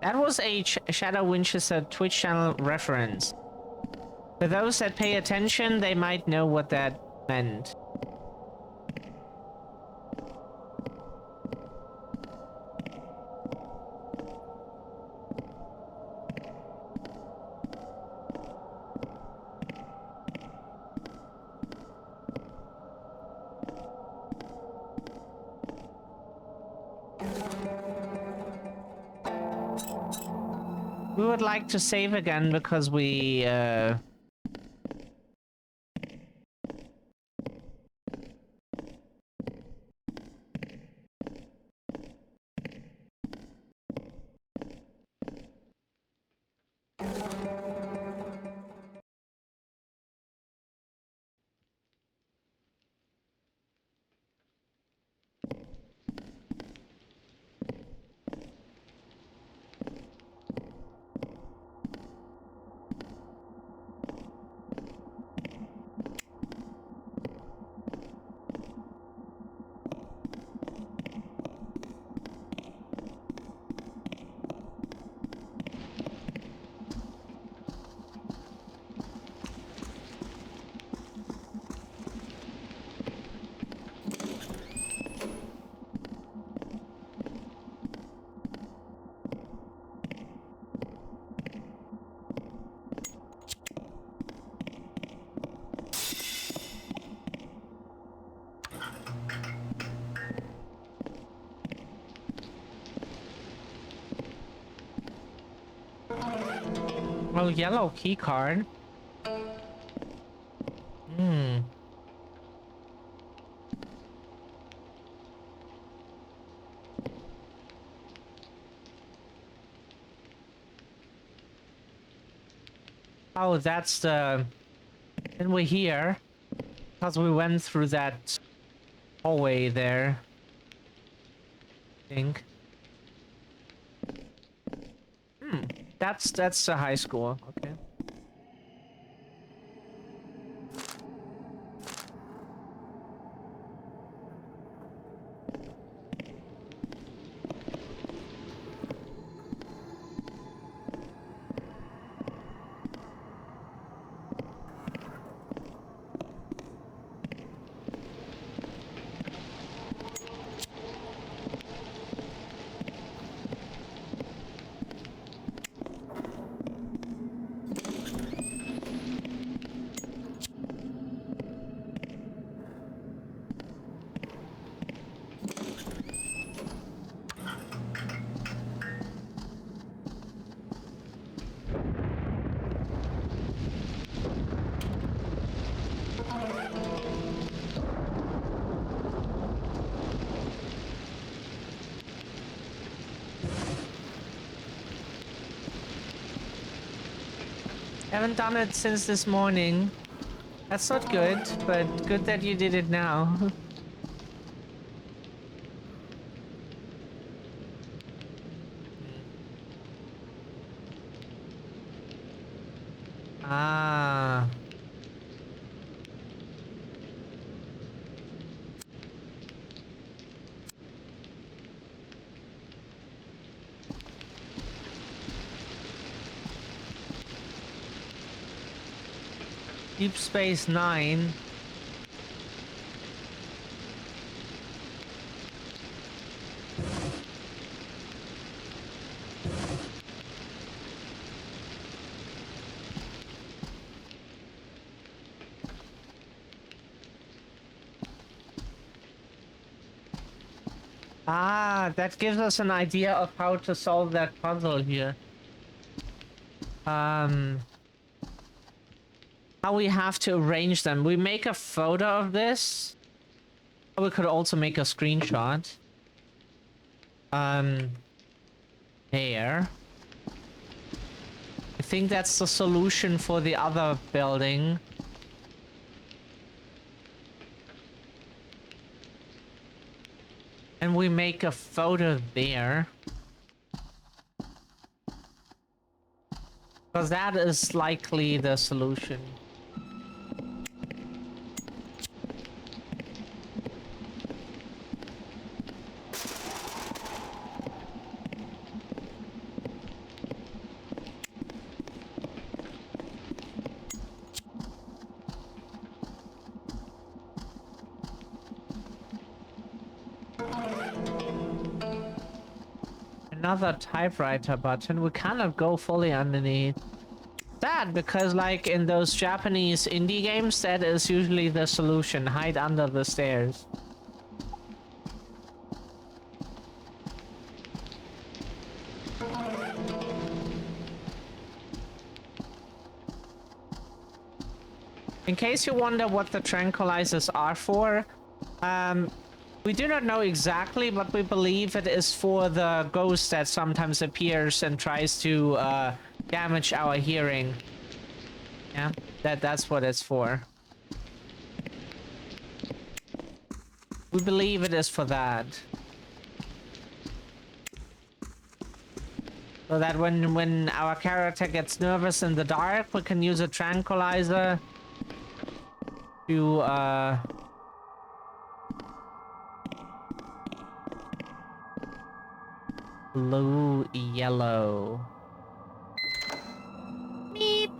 That was a Shadow Winchester Twitch channel reference. For those that pay attention, they might know what that meant. We would like to save again because we, oh, yellow key card. Hmm. Oh, that's the... And we're here. Because we went through that hallway there. I think. Hmm. That's the high school. Okay. Haven't done it since this morning. That's not good, but good that you did it now. Ah. Deep Space Nine. Ah, that gives us an idea of how to solve that puzzle here. How we have to arrange them. We make a photo of this. We could also make a screenshot. There. I think that's the solution for the other building. And we make a photo there. Because that is likely the solution. another typewriter button. We cannot go fully underneath. Sad, because like in those Japanese indie games, that is usually the solution. Hide under the stairs. In case you wonder what the tranquilizers are for, we do not know exactly, but we believe it is for the ghost that sometimes appears and tries to damage our hearing. Yeah, that's what it's for. We believe it is for that. So that when our character gets nervous in the dark, we can use a tranquilizer to blue, yellow. Meep.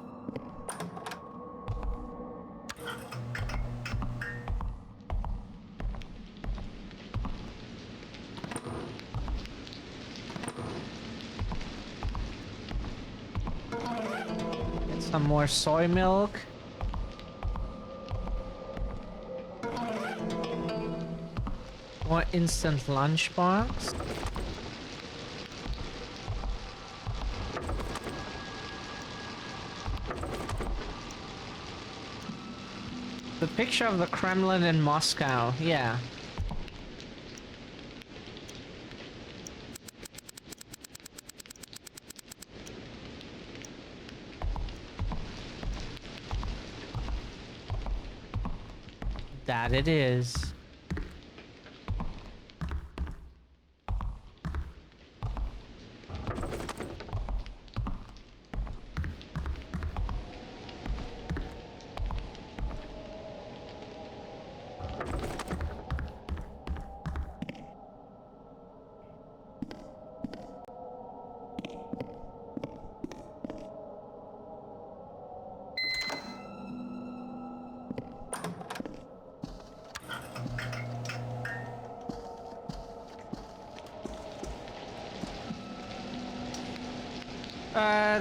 Get some more soy milk. More instant lunchbox. The picture of the Kremlin in Moscow, yeah. That it is.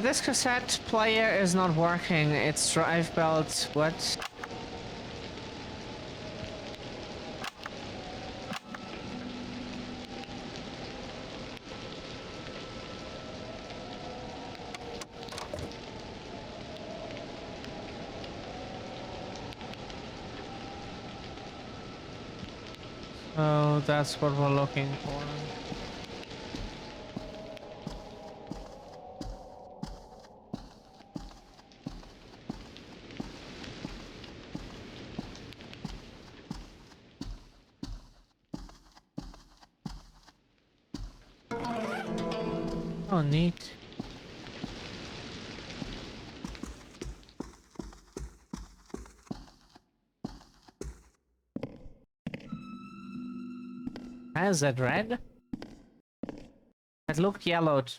This cassette player is not working. Its drive belt, what? Oh, that's what we're looking for. Oh, neat. Is that red? It looked yellowed.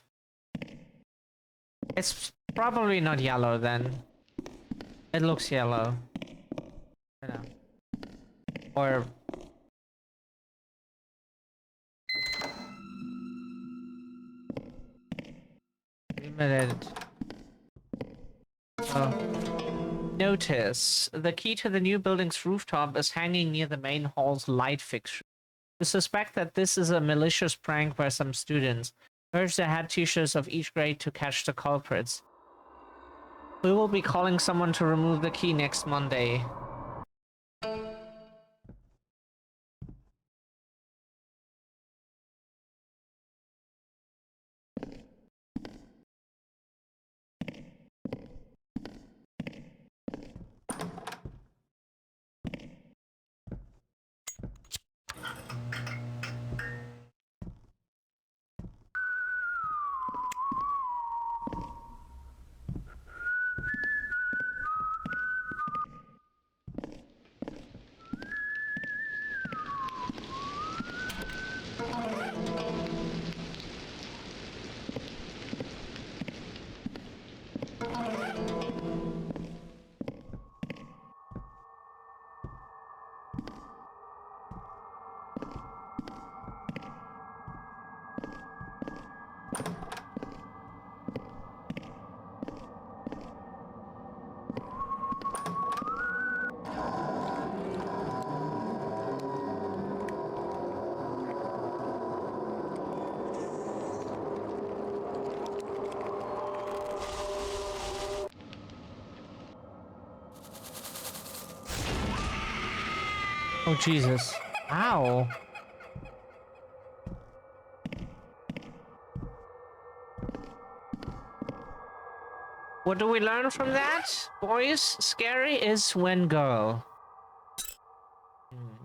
It's probably not yellow then. It looks yellow. I don't know. Or... limited. Oh. Notice. The key to the new building's rooftop is hanging near the main hall's light fixture. We suspect that this is a malicious prank by some students. Urge the head teachers of each grade to catch the culprits. We will be calling someone to remove the key next Monday. Oh, Jesus. Ow. What do we learn from that? Boys, scary is when girl. Hmm.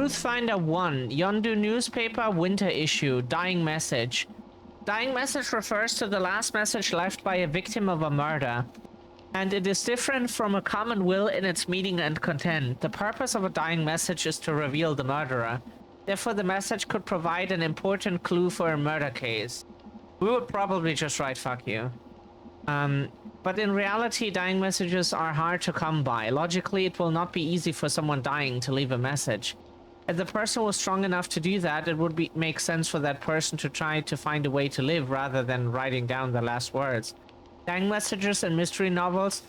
Truthfinder 1, Yondu newspaper winter issue, dying message. Dying message refers to the last message left by a victim of a murder, and it is different from a common will in its meaning and content. The purpose of a dying message is to reveal the murderer. Therefore, the message could provide an important clue for a murder case. We would probably just write fuck you. But in reality, dying messages are hard to come by. Logically, it will not be easy for someone dying to leave a message. If the person was strong enough to do that, it would make sense for that person to try to find a way to live rather than writing down the last words. Dying messages in mystery novels.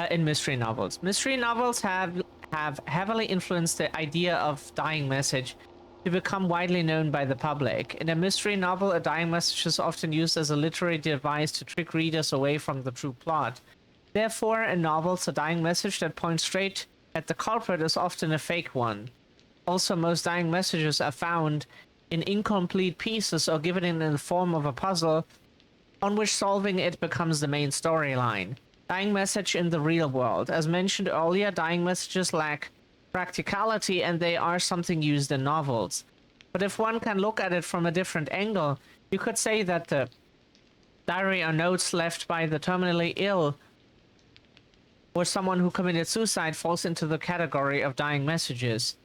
Mystery novels have heavily influenced the idea of dying message to become widely known by the public. In a mystery novel, a dying message is often used as a literary device to trick readers away from the true plot. Therefore, in novels, a dying message that points straight at the culprit is often a fake one. Also, most dying messages are found in incomplete pieces or given in the form of a puzzle on which solving it becomes the main storyline. Dying message in the real world. As mentioned earlier, dying messages lack practicality and they are something used in novels. But if one can look at it from a different angle, you could say that the diary or notes left by the terminally ill or someone who committed suicide falls into the category of dying messages.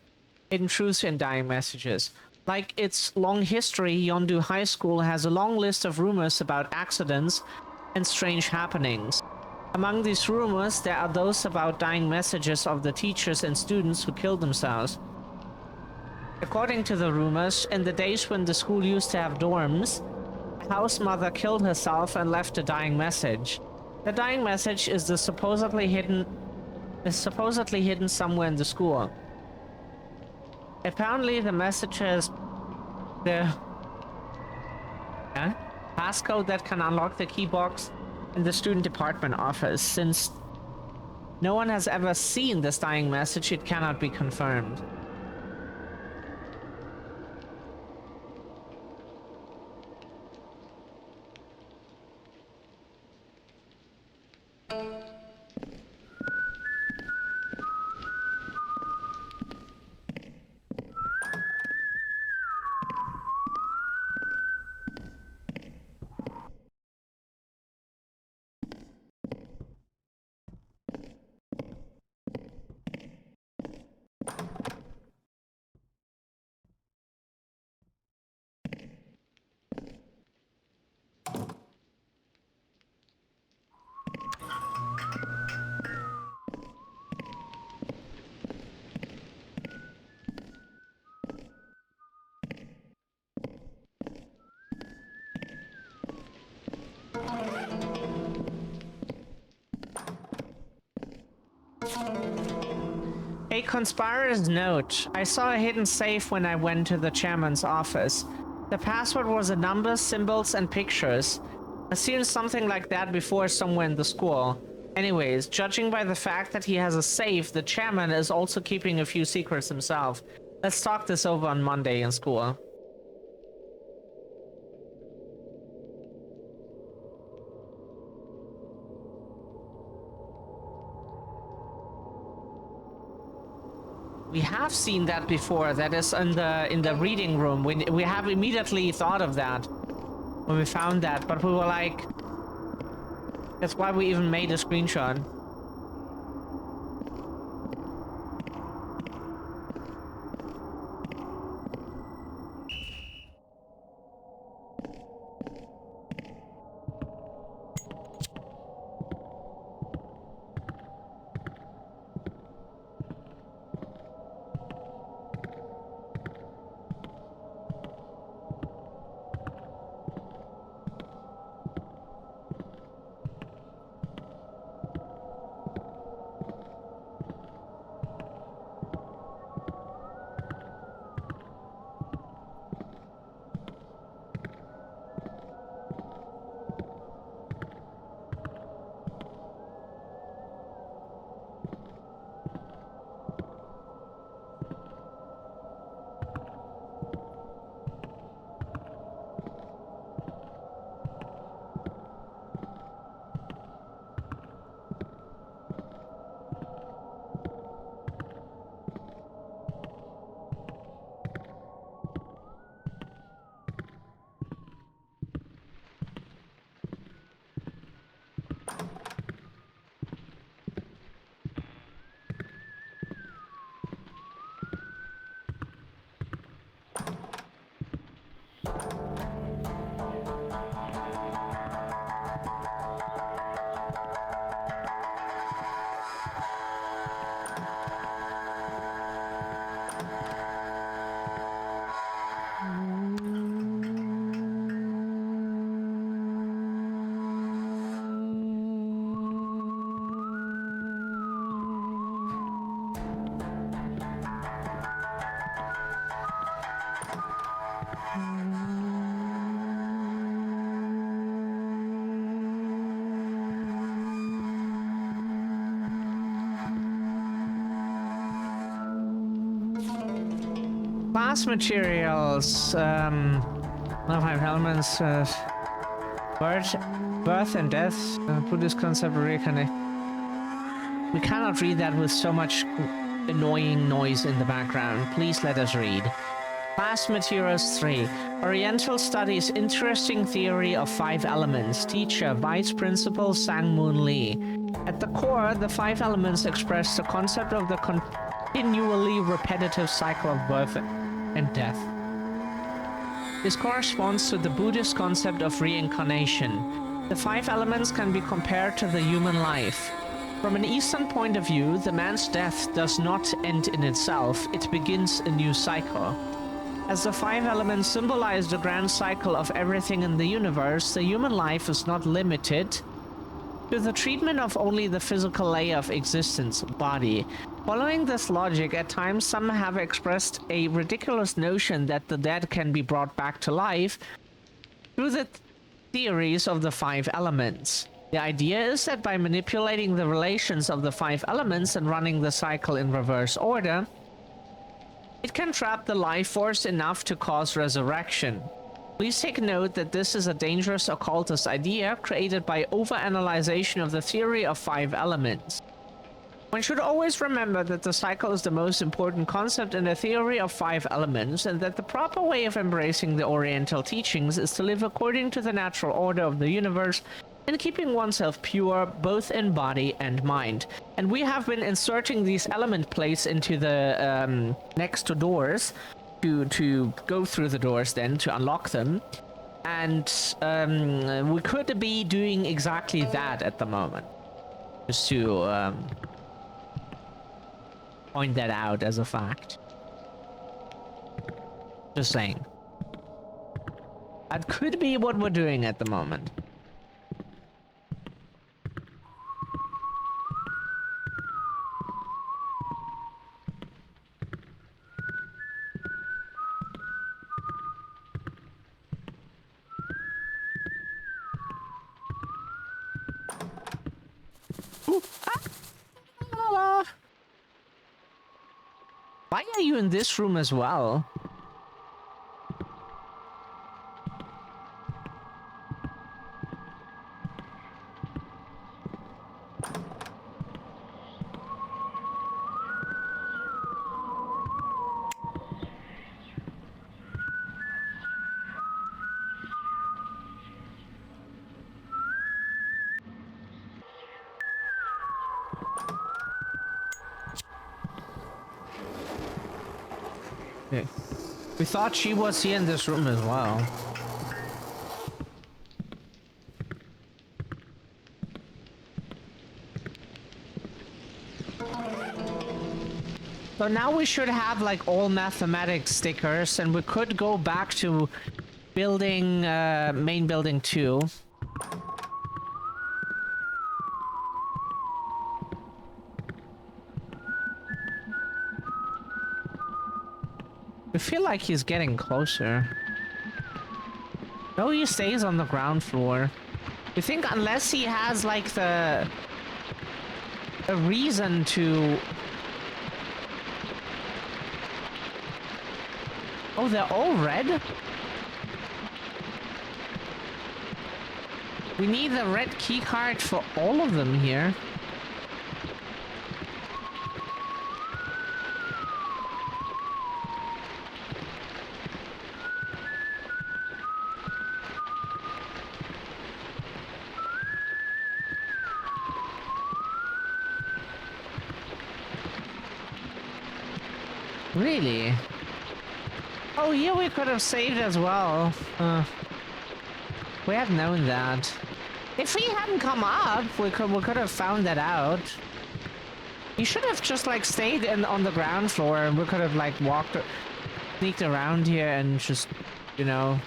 Hidden truths in dying messages. Like its long history, Yondu High School has a long list of rumors about accidents and strange happenings. Among these rumors, there are those about dying messages of the teachers and students who killed themselves. According to the rumors, in the days when the school used to have dorms, a house mother killed herself and left a dying message. The dying message is supposedly hidden somewhere in the school. Apparently, the message has the passcode that can unlock the key box in the student department office. Since no one has ever seen this dying message, it cannot be confirmed. A conspirer's note. I saw a hidden safe when I went to the chairman's office. The password was a number, symbols, and pictures. I've seen something like that before somewhere in the school. Anyways, judging by the fact that he has a safe, the chairman is also keeping a few secrets himself. Let's talk this over on Monday in school. We have seen that before. That is in the reading room. We have immediately thought of that when we found that, but we were like, that's why we even made a screenshot. Class materials, five elements, birth and death, Buddhist concept of reincarnation. We cannot read that with so much annoying noise in the background. Please let us read. Class materials 3. Oriental Studies Interesting Theory of Five Elements. Teacher, Vice Principal Sang Moon Lee. At the core, the five elements express the concept of the continually repetitive cycle of birth and death. This corresponds to the Buddhist concept of reincarnation. The five elements can be compared to the human life. From an Eastern point of view, the man's death does not end in itself, it begins a new cycle. As the five elements symbolize the grand cycle of everything in the universe, the human life is not limited to the treatment of only the physical layer of existence, body. Following this logic, at times some have expressed a ridiculous notion that the dead can be brought back to life through the theories of the five elements. The idea is that by manipulating the relations of the five elements and running the cycle in reverse order, it can trap the life force enough to cause resurrection. Please take note that this is a dangerous occultist idea created by overanalyzation of the theory of five elements. One should always remember that the cycle is the most important concept in the theory of five elements, and that the proper way of embracing the Oriental teachings is to live according to the natural order of the universe and keeping oneself pure both in body and mind. And we have been inserting these element plates into the next to doors to go through the doors, then to unlock them. And we could be doing exactly that at the moment, just to point that out as a fact. Just saying. That could be what we're doing at the moment. Ooh, ah. Why are you in this room as well? Okay. We thought she was here in this room as well. So now we should have like all mathematics stickers, and we could go back to building, main building 2. I feel like he's getting closer. No, he stays on the ground floor. You think unless he has like a reason to... Oh, they're all red? We need the red keycard for all of them here. Really? Oh, here we could have saved as well. We had known that. If he hadn't come up, we could have found that out. He should have just like stayed on the ground floor, and we could have like sneaked around here and just, you know.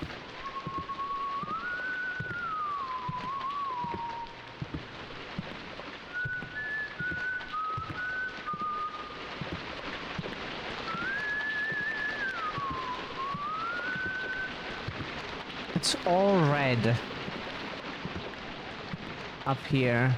It's all red up here.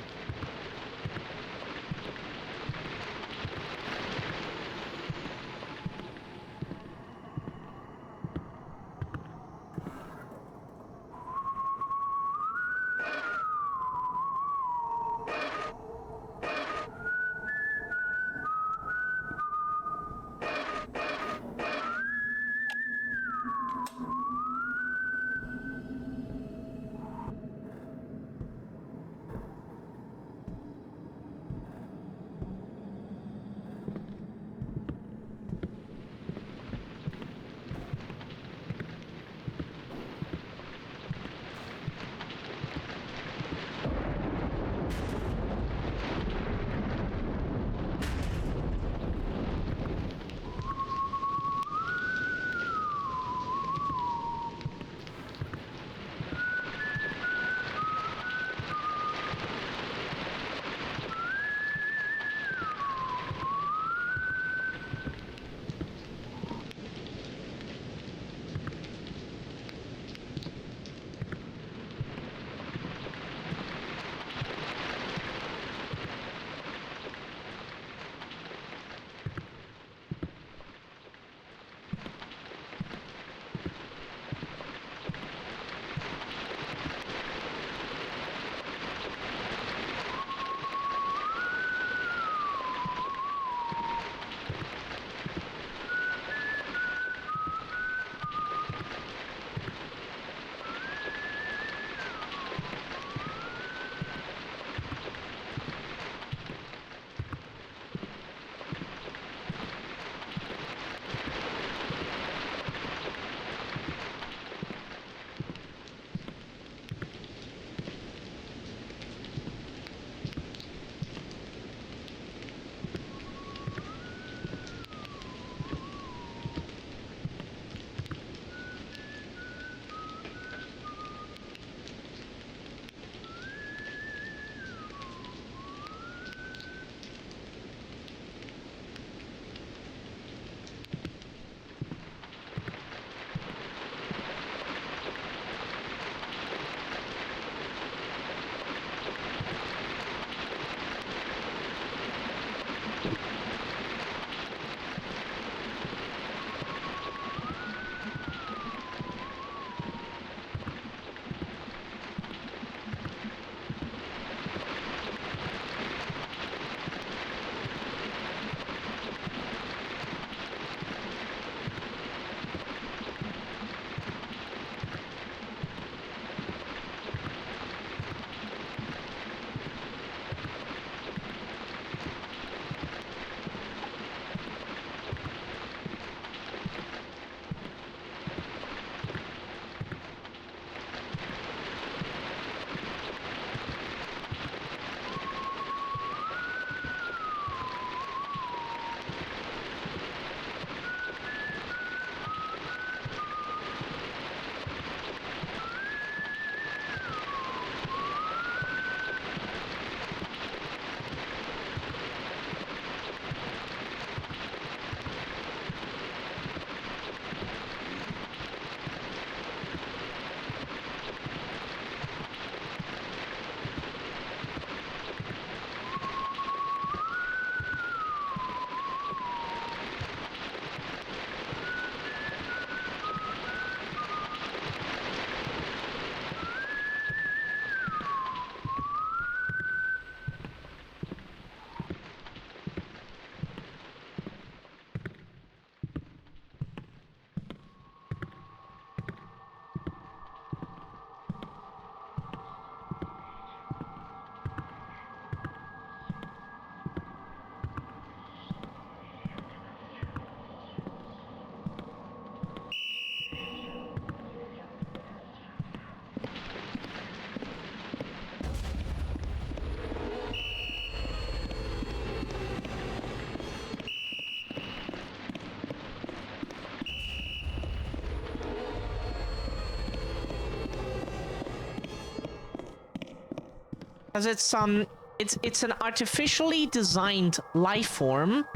Because it's an artificially designed life form.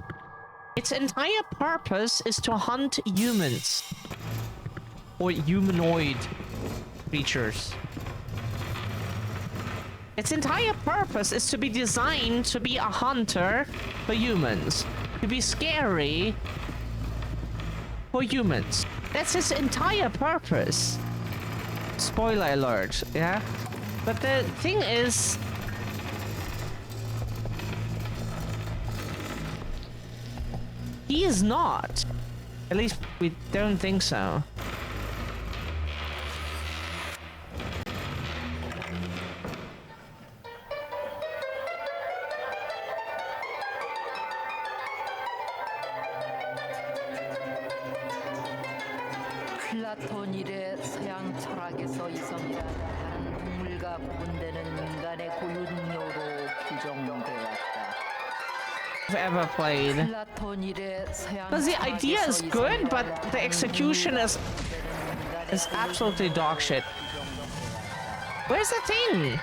Its entire purpose is to hunt humans. Or humanoid creatures. Its entire purpose is to be designed to be a hunter for humans. To be scary for humans. That's its entire purpose. Spoiler alert, yeah? But the thing is... he is not. At least we don't think so. 플라톤 이래 서양 철학에서 이성이라는 동물과 구분되는 인간의 고유 능력으로 규정되었다. Ever played. Because the idea is good, but the execution is absolutely dog shit. Where's the thing?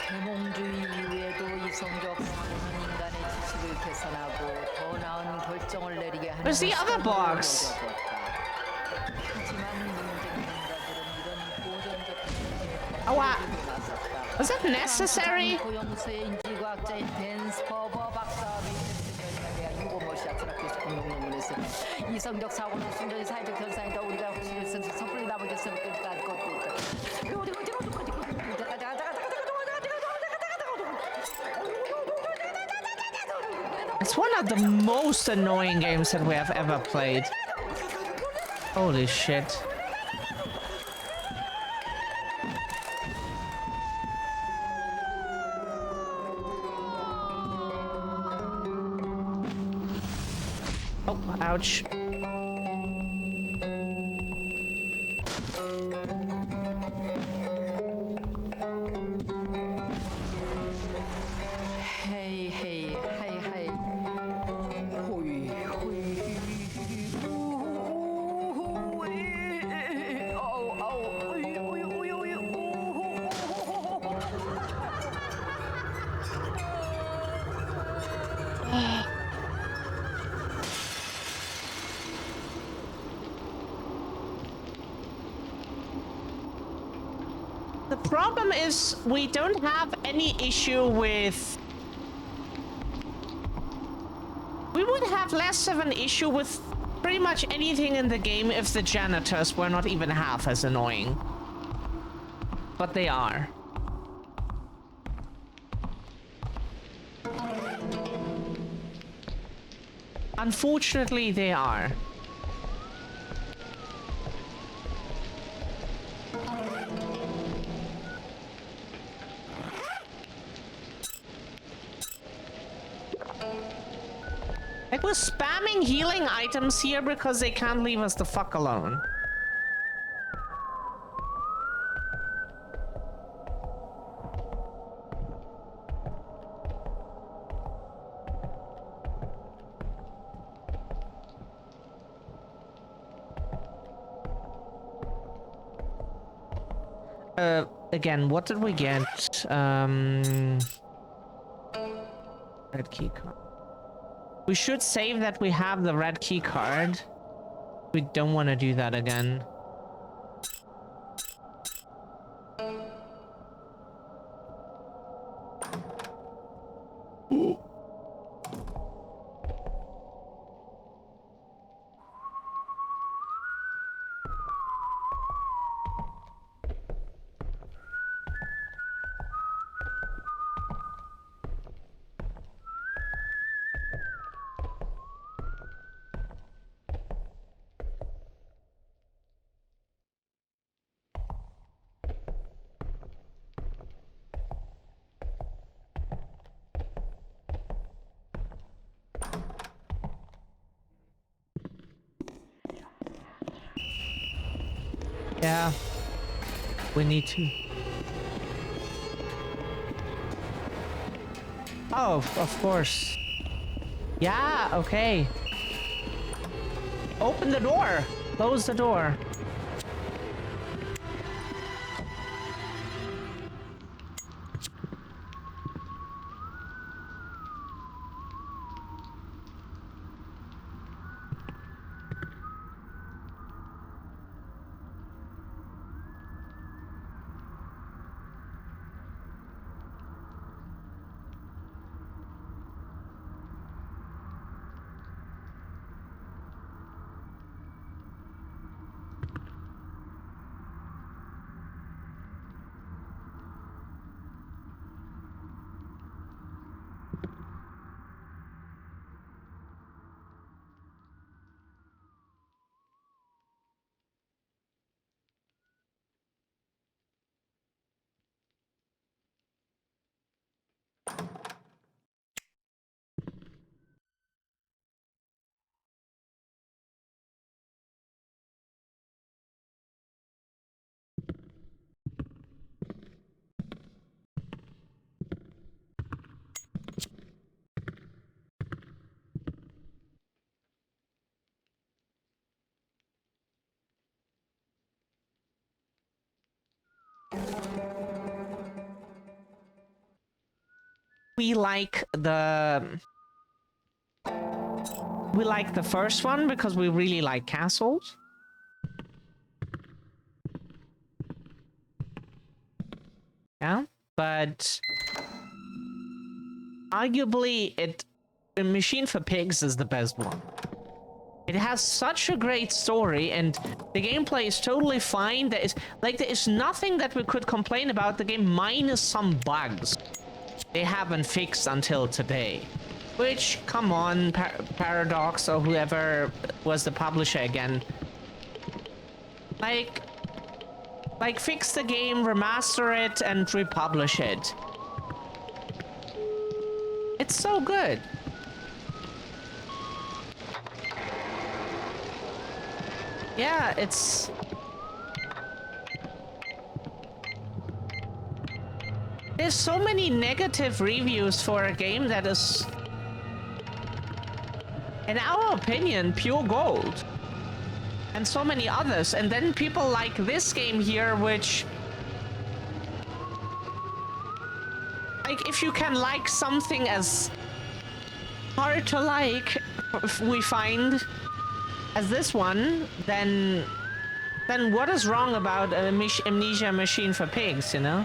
Where's the other box? Oh, wow. Was that necessary? 이성적 사고는 순전히 사회적 현상이다. 우리가 섣불리 남에게 생각할 것도 있다. It's one of the most annoying games that we have ever played. Holy shit. Oh, ouch. Hey, hey, hey, hey. Hoi, hoi. Oh, oh. The problem is we don't have any issue with... we would have less of an issue with pretty much anything in the game if the janitors were not even half as annoying. But they are. Unfortunately, they are. Like, we're spamming healing items here because they can't leave us the fuck alone. Again, what did we get? Red key card. We should save that we have the red key card. We don't want to do that again. Yeah, we need to. Oh, of course. Yeah, okay. Open the door. Close the door. we like the first one because we really like castles. Yeah, but arguably Machine for Pigs is the best one. It has such a great story, and the gameplay is totally fine. There is nothing that we could complain about the game, minus some bugs they haven't fixed until today. Which, come on, Paradox or whoever was the publisher again. Like fix the game, remaster it, and republish it. It's so good. Yeah, it's... There's so many negative reviews for a game that is, in our opinion, pure gold. And so many others. And then people like this game here, which... Like, if you can like something as hard to like, we find, as this one, then what is wrong about Amnesia Machine for Pigs, you know?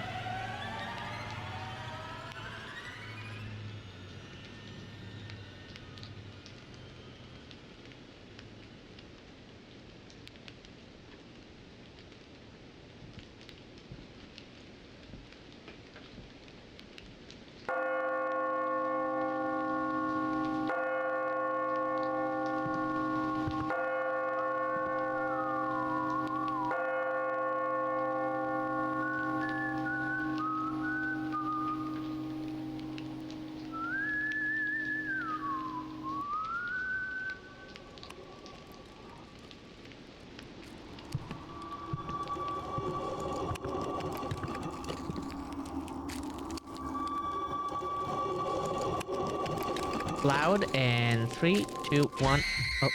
Loud, and 3, 2, 1. Oh.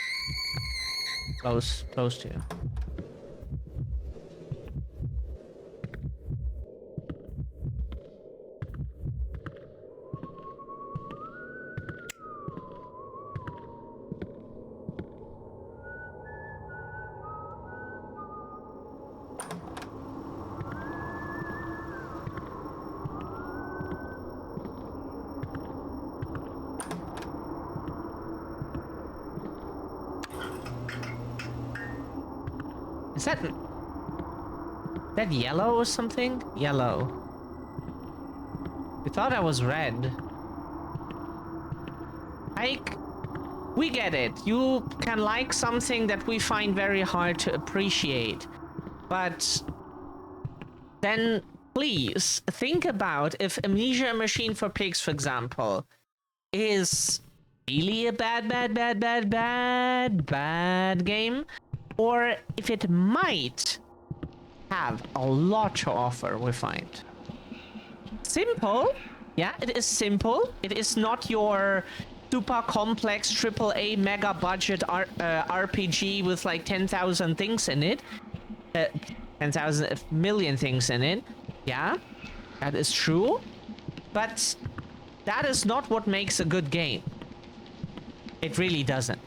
Close to. Is that yellow or something? Yellow. We thought I was red. Like, we get it. You can like something that we find very hard to appreciate. But then please think about if Amnesia Machine for Pigs, for example, is really a bad game, or if it might have a lot to offer, we find. Simple. Yeah, it is simple. It is not your super complex AAA mega budget RPG with like 10,000 things in it. 10,000 million things in it. Yeah, that is true. But that is not what makes a good game. It really doesn't.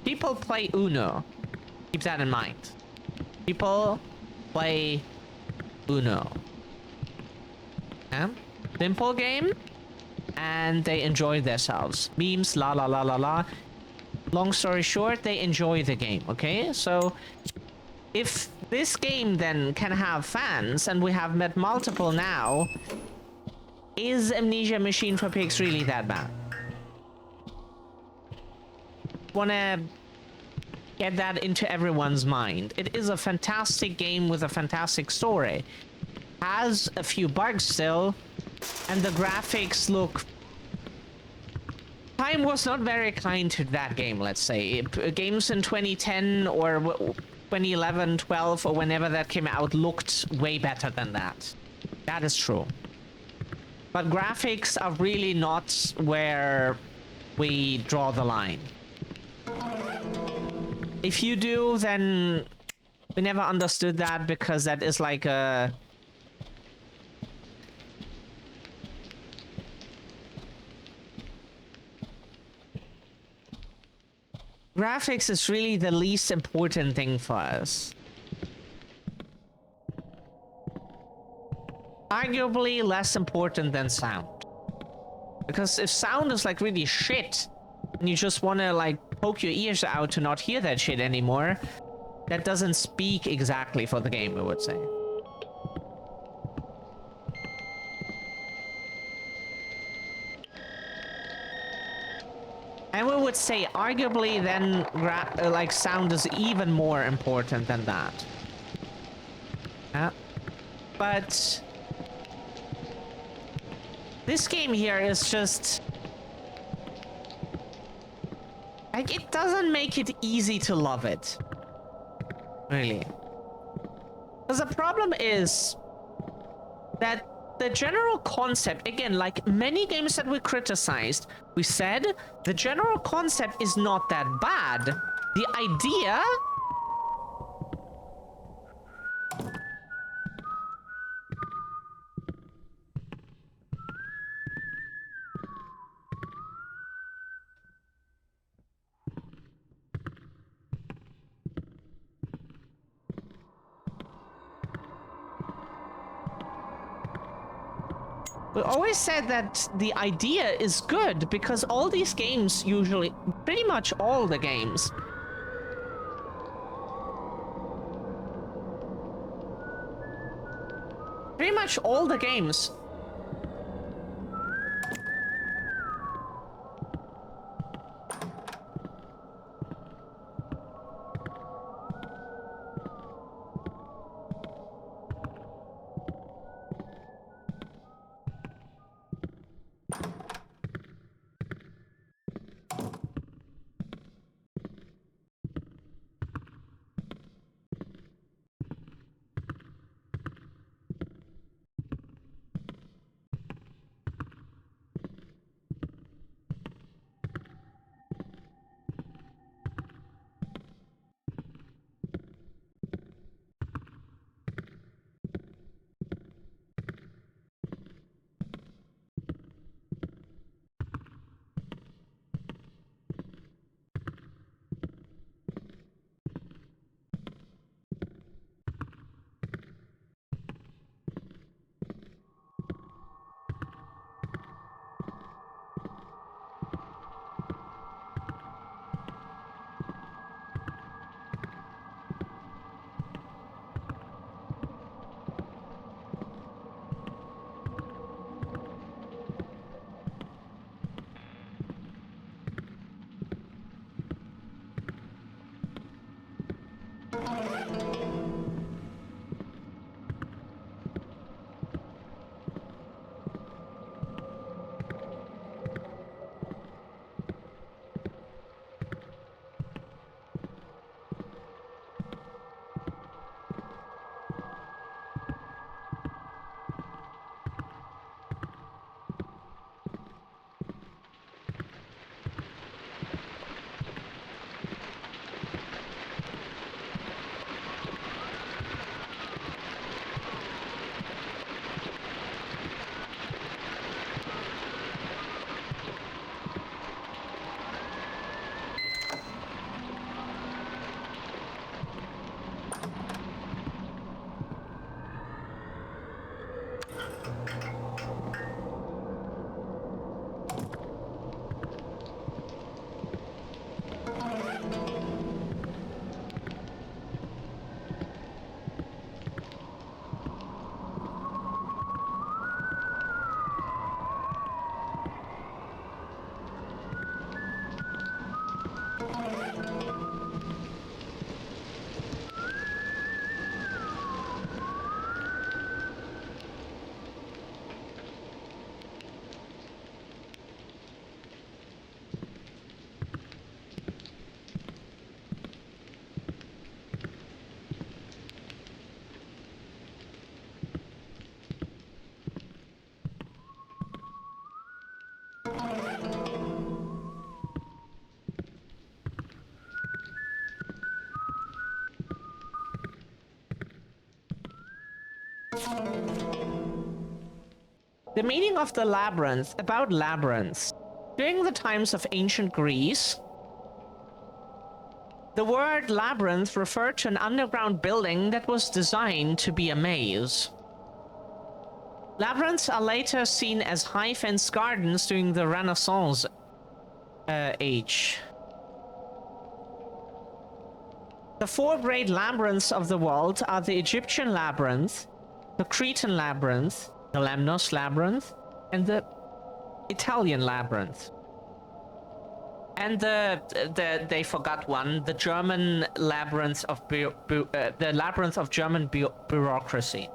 People play Uno. Keep that in mind. People play Uno. Yeah? Simple game, and they enjoy themselves. Memes, la la la la la. Long story short, they enjoy the game, okay? So, if this game then can have fans, and we have met multiple now, is Amnesia Machine for Pigs really that bad? Wanna get that into everyone's mind. It is a fantastic game with a fantastic story. Has a few bugs still, and the graphics look... Time was not very kind to that game, let's say. Games in 2010 or 2011, 12, or whenever that came out looked way better than that. That is true. But graphics are really not where we draw the line. If you do, then we never understood that, because that is like a... graphics is really the least important thing for us. Arguably less important than sound. Because if sound is like really shit, and you just want to like poke your ears out to not hear that shit anymore, that doesn't speak exactly for the game, I would say. And we would say arguably then like sound is even more important than that. Yeah. But this game here is just like, it doesn't make it easy to love it. Really. Because the problem is that the general concept, again, like many games that we criticized, we said the general concept is not that bad. The idea we always said that the idea is good because all these games usually, pretty much all the games, the meaning of the labyrinth, about labyrinths. During the times of ancient Greece, The word labyrinth referred to an underground building that was designed to be a maze. Labyrinths are later seen as high-fenced gardens during the Renaissance age. The four great labyrinths of the world are the Egyptian labyrinth, the Cretan labyrinth, the Lemnos labyrinth, and the Italian labyrinth. And they forgot one, the German labyrinth of the labyrinth of German bureaucracy.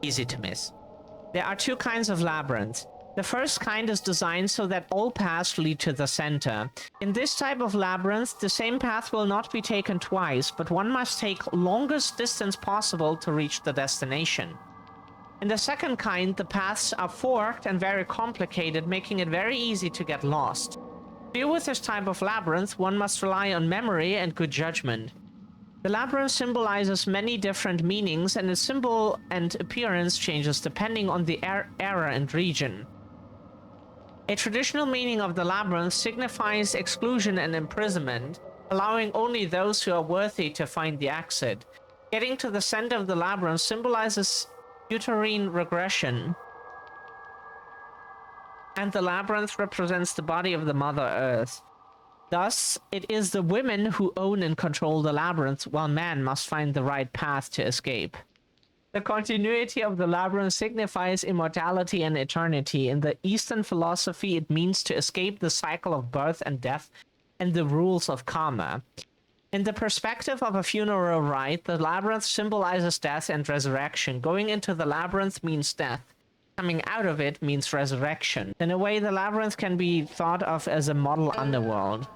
Easy to miss. There are two kinds of labyrinths. The first kind is designed so that all paths lead to the center. In this type of labyrinth, the same path will not be taken twice, but one must take longest distance possible to reach the destination. In the second kind, the paths are forked and very complicated, making it very easy to get lost. To deal with this type of labyrinth, one must rely on memory and good judgment. The labyrinth symbolizes many different meanings, and its symbol and appearance changes depending on the era and region. A traditional meaning of the labyrinth signifies exclusion and imprisonment, allowing only those who are worthy to find the exit. Getting to the center of the labyrinth symbolizes uterine regression, and the labyrinth represents the body of the Mother Earth. Thus, it is the women who own and control the labyrinth, while man must find the right path to escape. The continuity of the labyrinth signifies immortality and eternity. In the Eastern philosophy, it means to escape the cycle of birth and death and the rules of karma. In the perspective of a funeral rite, the labyrinth symbolizes death and resurrection. Going into the labyrinth means death. Coming out of it means resurrection. In a way, the labyrinth can be thought of as a model underworld.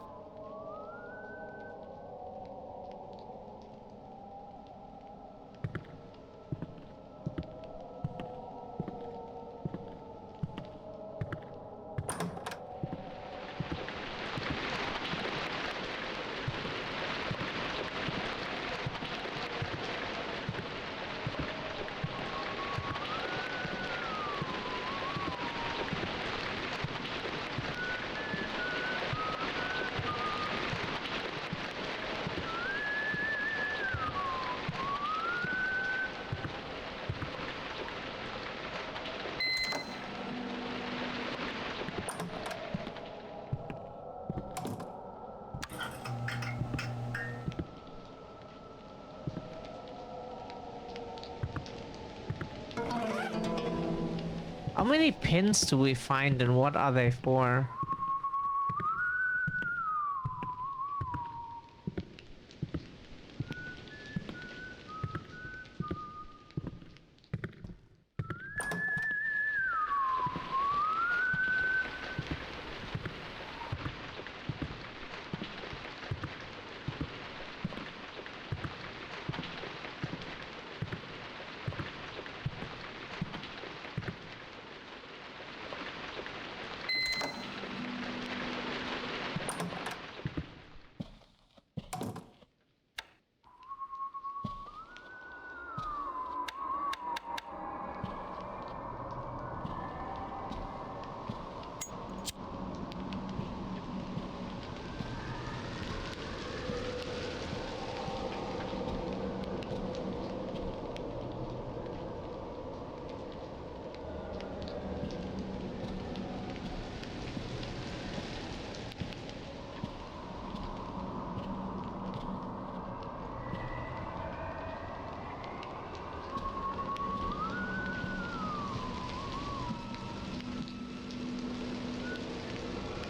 How many pins do we find and what are they for?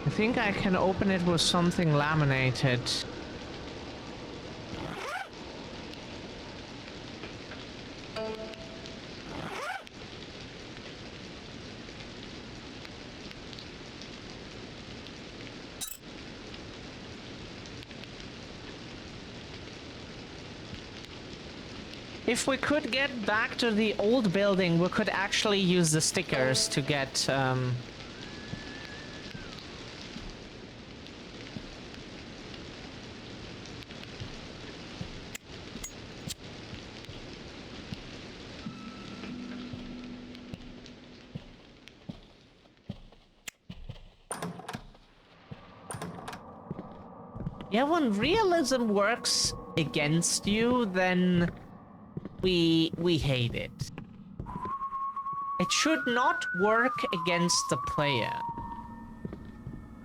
I think I can open it with something laminated. If we could get back to the old building, we could actually use the stickers to get Yeah, when realism works against you, then we hate it. It should not work against the player.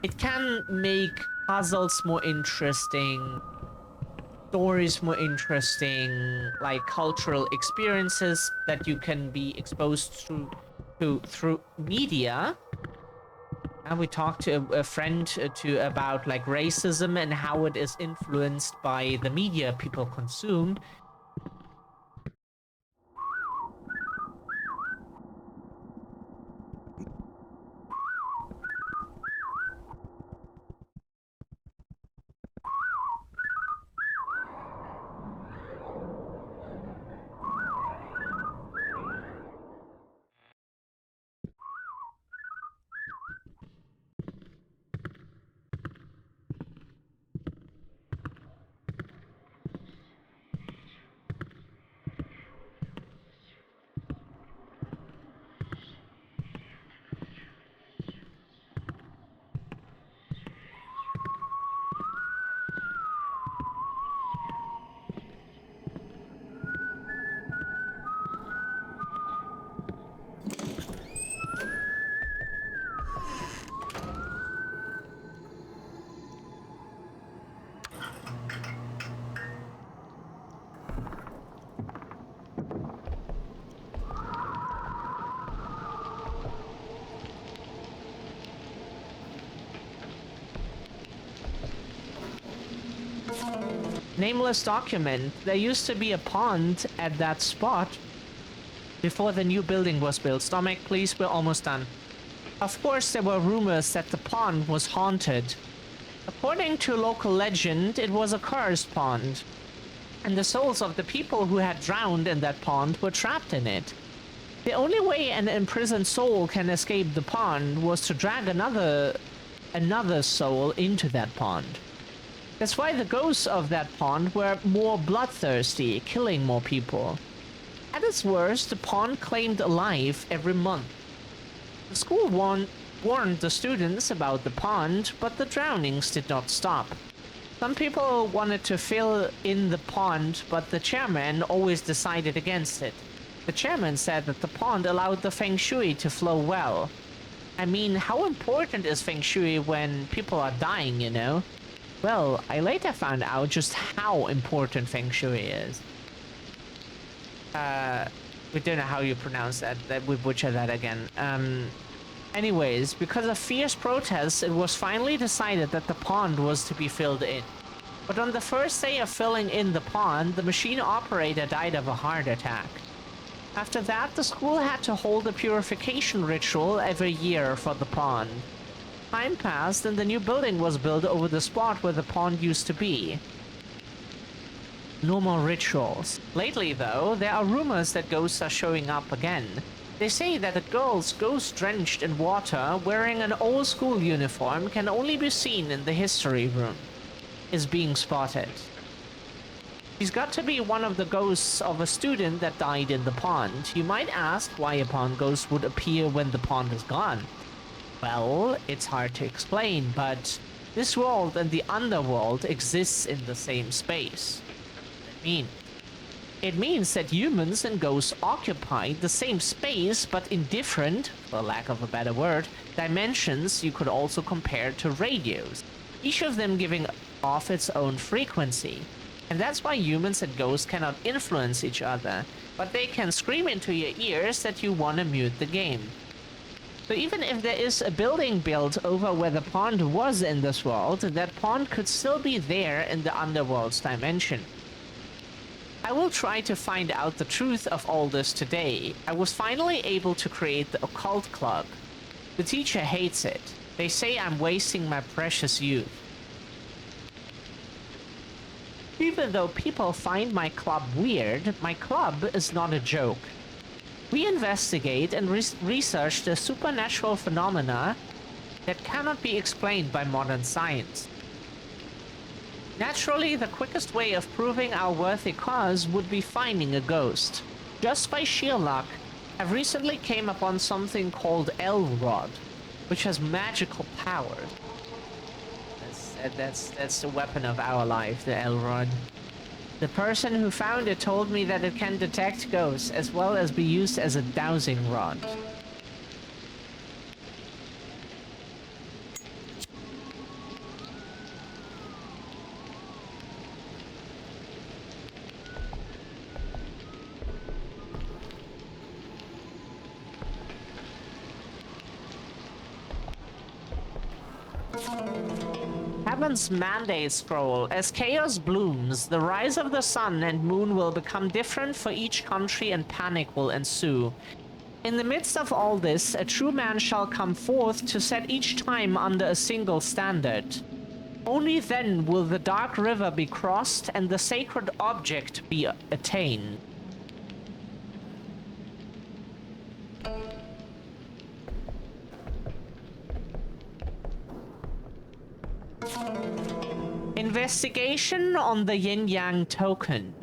It can make puzzles more interesting, stories more interesting, like cultural experiences that you can be exposed through media. And we talked to a friend about like racism and how it is influenced by the media people consume. Nameless document. There used to be a pond at that spot before the new building was built. Stomach, please, we're almost done. Of course, there were rumors that the pond was haunted. According to local legend, it was a cursed pond, and the souls of the people who had drowned in that pond were trapped in it. The only way an imprisoned soul can escape the pond was to drag another soul into that pond. That's why the ghosts of that pond were more bloodthirsty, killing more people. At its worst, the pond claimed a life every month. The school warned the students about the pond, but the drownings did not stop. Some people wanted to fill in the pond, but the chairman always decided against it. The chairman said that the pond allowed the feng shui to flow well. I mean, how important is feng shui when people are dying, you know? Well, I later found out just how important feng shui is. We don't know how you pronounce that. We butchered that again. Anyways, because of fierce protests, it was finally decided that the pond was to be filled in. But on the first day of filling in the pond, the machine operator died of a heart attack. After that, the school had to hold a purification ritual every year for the pond. Time passed and the new building was built over the spot where the pond used to be. No more rituals. Lately, though, there are rumors that ghosts are showing up again. They say that a girl's ghost drenched in water, wearing an old school uniform, can only be seen in the history room, is being spotted. She's got to be one of the ghosts of a student that died in the pond. You might ask why a pond ghost would appear when the pond is gone. Well, it's hard to explain, but this world and the underworld exists in the same space. It means that humans and ghosts occupy the same space, but in different, for lack of a better word, dimensions you could also compare to radios, each of them giving off its own frequency. And that's why humans and ghosts cannot influence each other, but they can scream into your ears that you want to mute the game. So even if there is a building built over where the pond was in this world, that pond could still be there in the underworld's dimension. I will try to find out the truth of all this today. I was finally able to create the occult club. The teacher hates it. They say I'm wasting my precious youth. Even though people find my club weird, my club is not a joke. We investigate and research the supernatural phenomena that cannot be explained by modern science. Naturally, the quickest way of proving our worthy cause would be finding a ghost. Just by sheer luck, I've recently came upon something called L-Rod, which has magical powers. That's the weapon of our life, the L-Rod. The person who found it told me that it can detect ghosts as well as be used as a dowsing rod. Heaven's Mandate Scroll. As chaos blooms, the rise of the sun and moon will become different for each country and panic will ensue. In the midst of all this, a true man shall come forth to set each time under a single standard. Only then will the dark river be crossed and the sacred object be attained. Investigation on the Yin-Yang Token.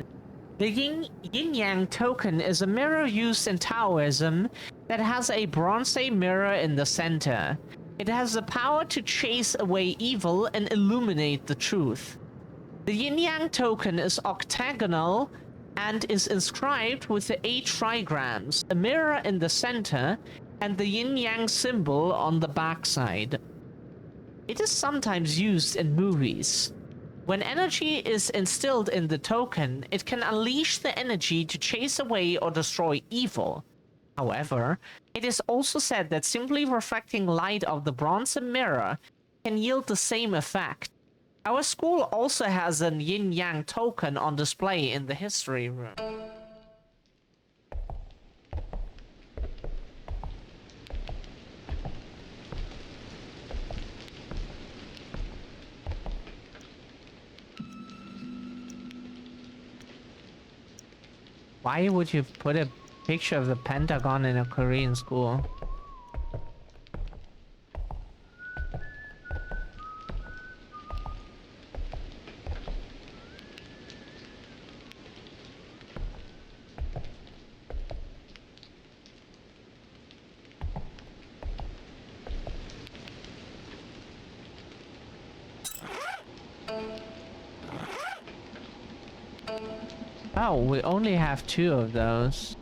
The Yin-Yang Token is a mirror used in Taoism that has a bronze mirror in the center. It has the power to chase away evil and illuminate the truth. The Yin-Yang Token is octagonal and is inscribed with the 8 trigrams, a mirror in the center, and the Yin-Yang symbol on the backside. It is sometimes used in movies. When energy is instilled in the token, it can unleash the energy to chase away or destroy evil. However, it is also said that simply reflecting light of the bronze mirror can yield the same effect. Our school also has an yin-yang token on display in the history room. Why would you put a picture of the Pentagon in a Korean school? Oh, we only have 2 of those.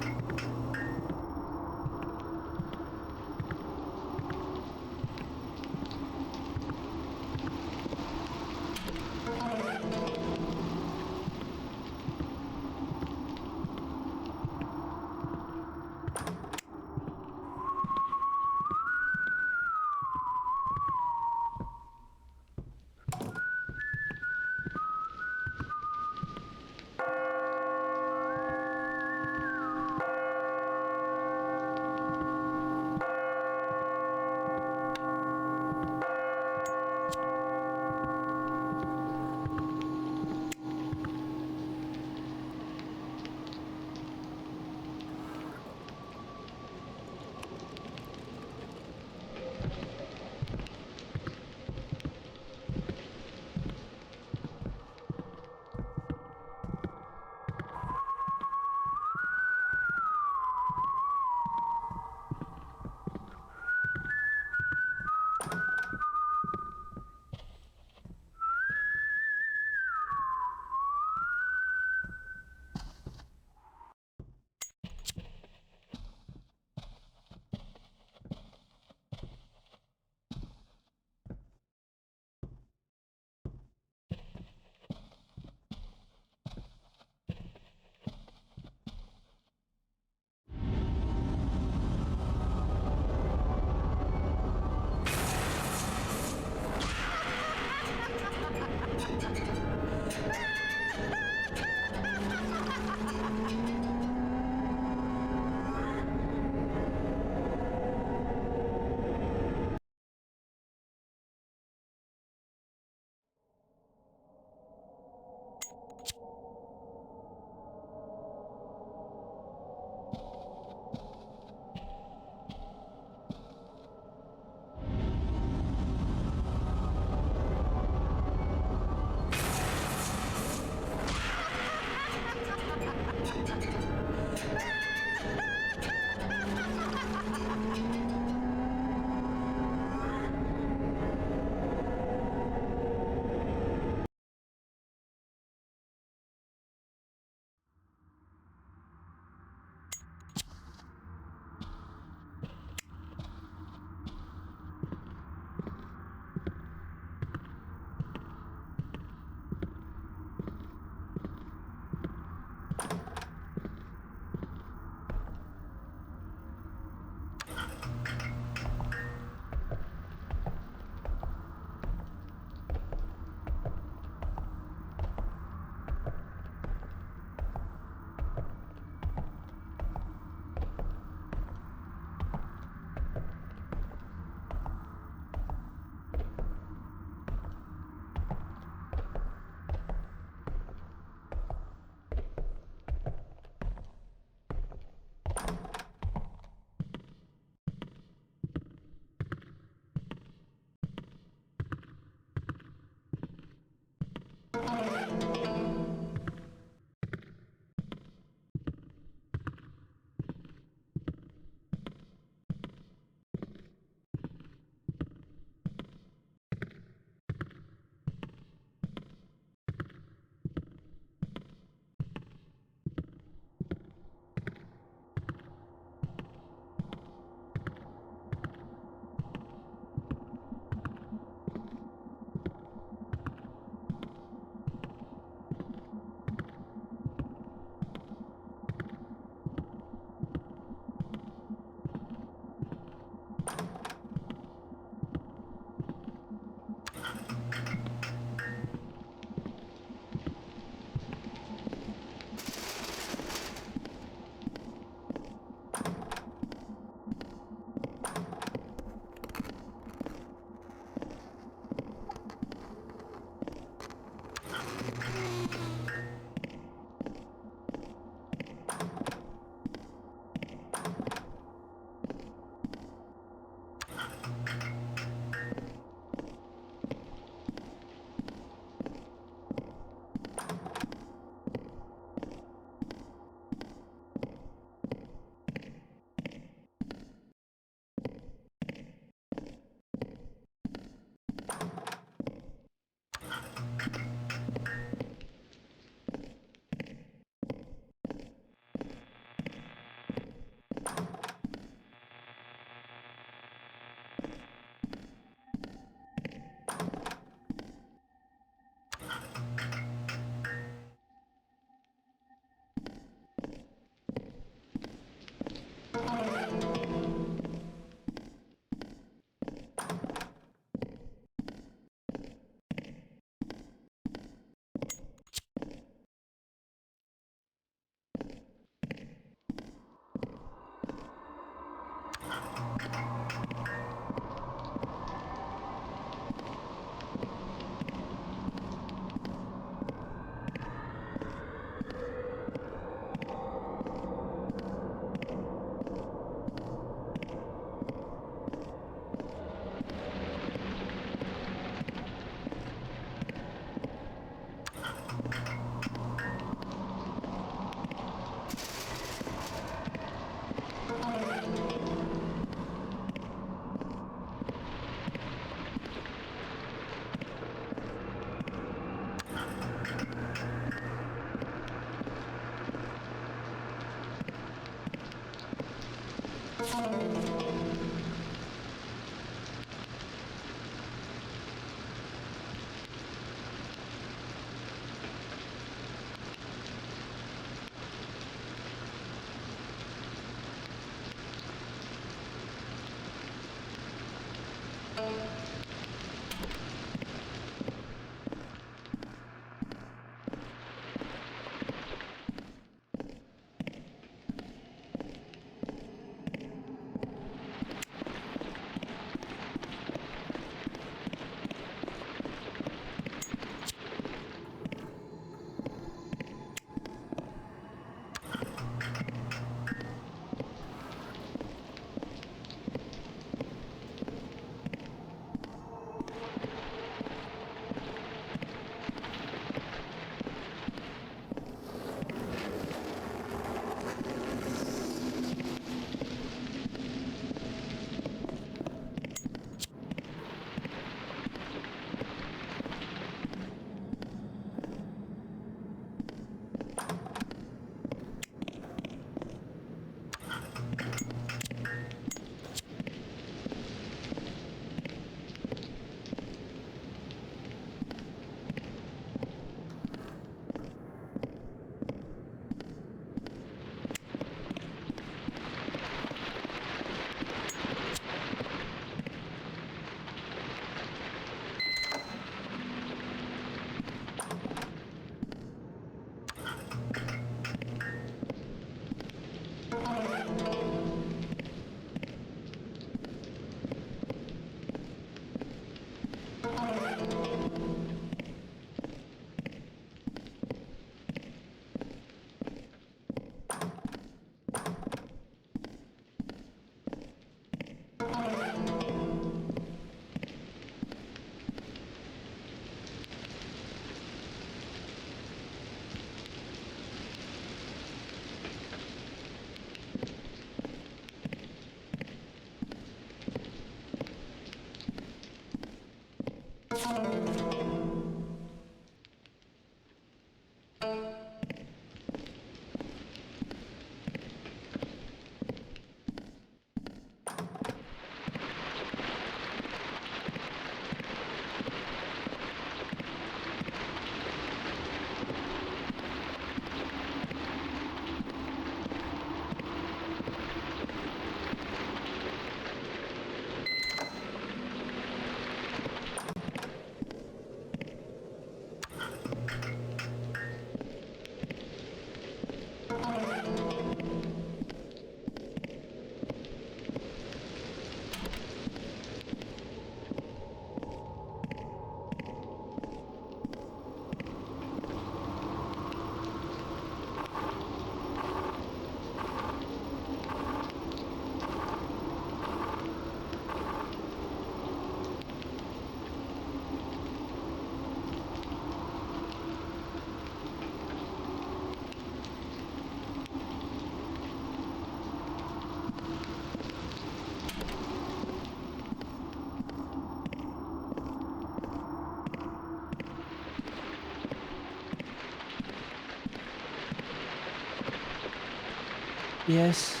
Yes.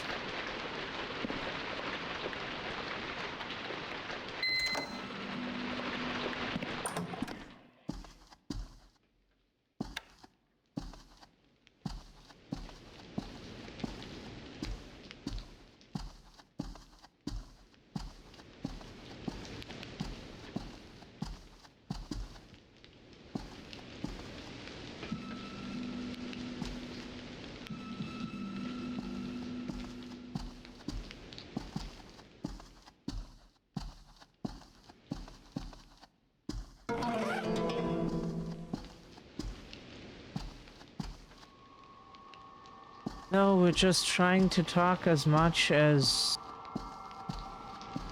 No, we're just trying to talk as much as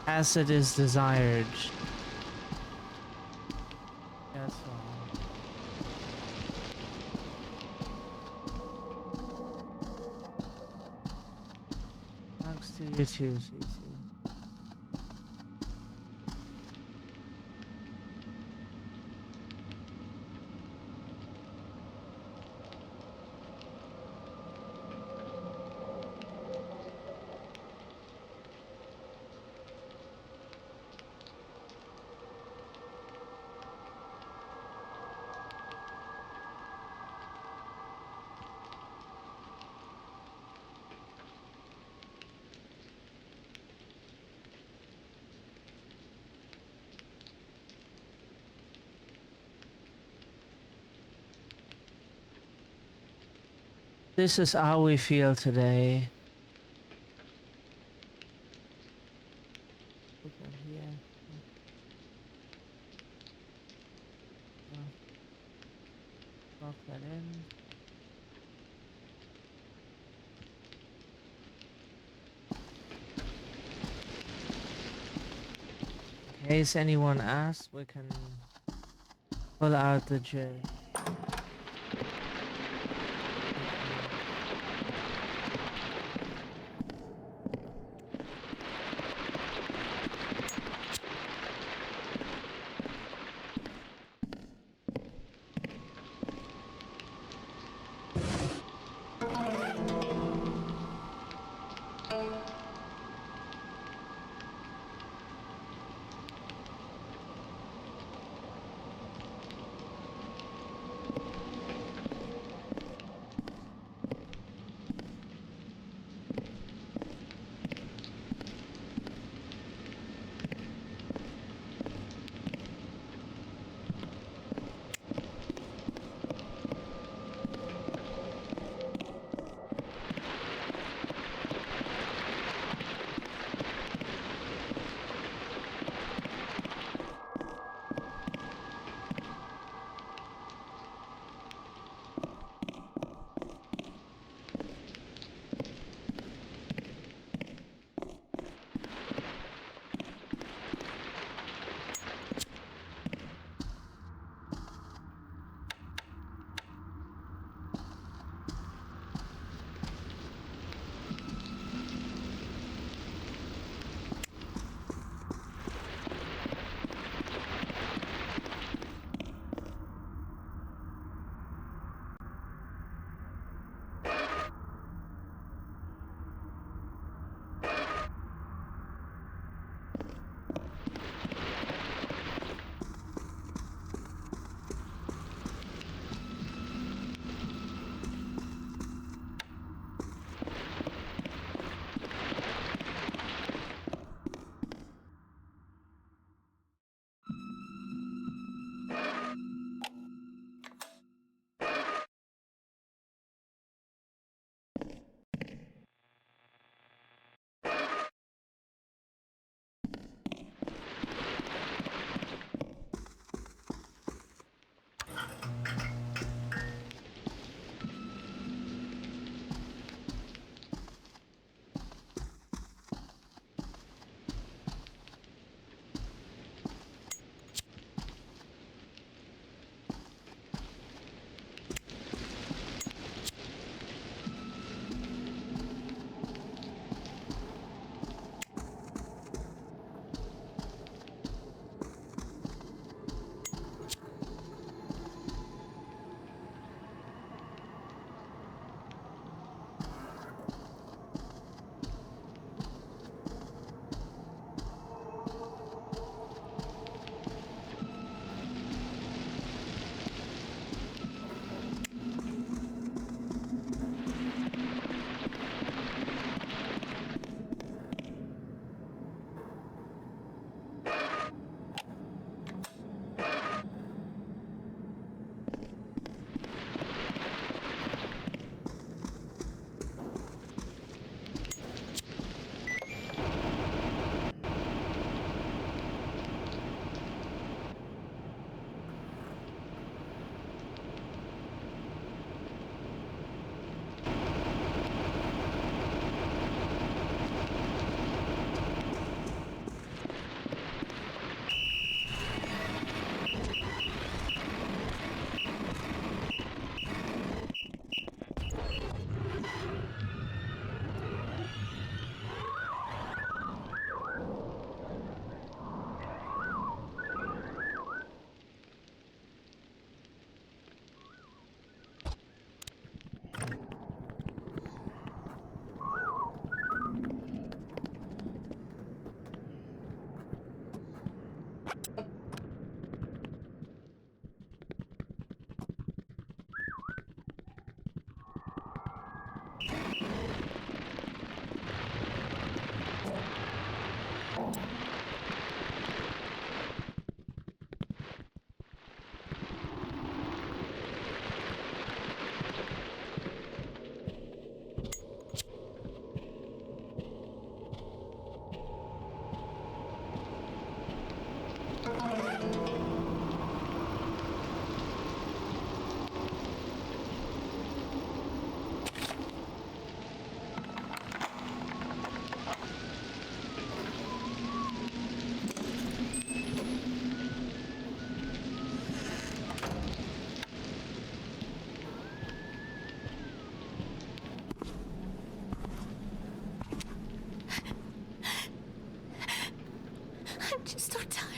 it is desired. That's all. Thanks to you too, Cece. This is how we feel today. Put that here. Lock that in. In case anyone asks, we can pull out the J.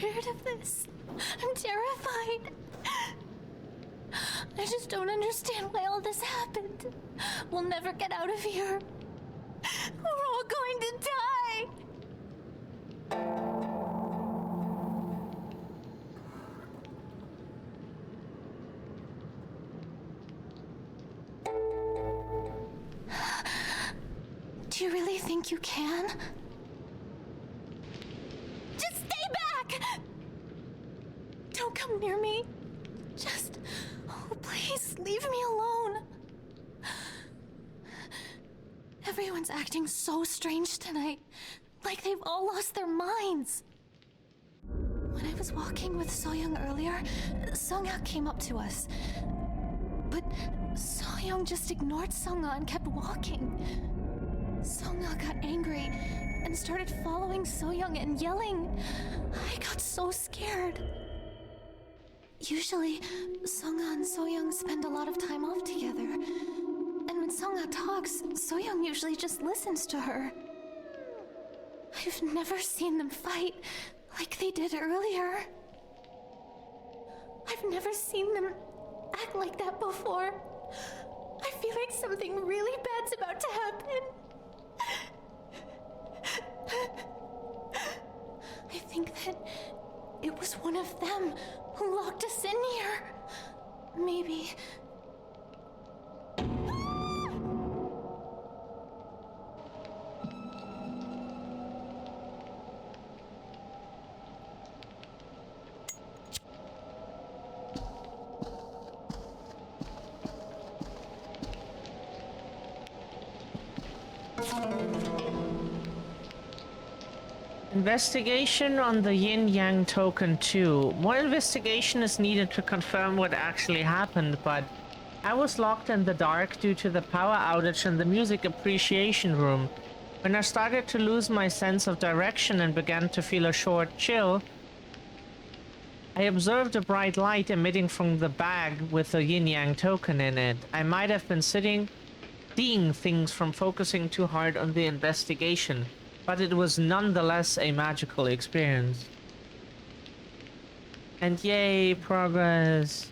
tired of this. I'm terrified. I just don't understand why all this happened. We'll never get out of here. We're all going to die. Do you really think you can? Just stay back! Don't come near me. Just... Oh, please, leave me alone. Everyone's acting so strange tonight. Like they've all lost their minds. When I was walking with So-young earlier, Sung-ha came up to us. But So-young just ignored Sung-ha and kept walking. Sung-ha got angry and started following So-young and yelling. I got so scared. Usually, Sung-ha and So-young spend a lot of time off together. And when Sung-ha talks, So-young usually just listens to her. I've never seen them fight like they did earlier. I've never seen them act like that before. I feel like something really bad's about to happen. I think that it was one of them who locked us in here. Maybe. Investigation on the yin-yang token 2. More investigation is needed to confirm what actually happened, but I was locked in the dark due to the power outage in the music appreciation room. When I started to lose my sense of direction and began to feel a short chill, I observed a bright light emitting from the bag with a yin-yang token in it. I might have been seeing things from focusing too hard on the investigation, but it was nonetheless a magical experience. And yay, progress!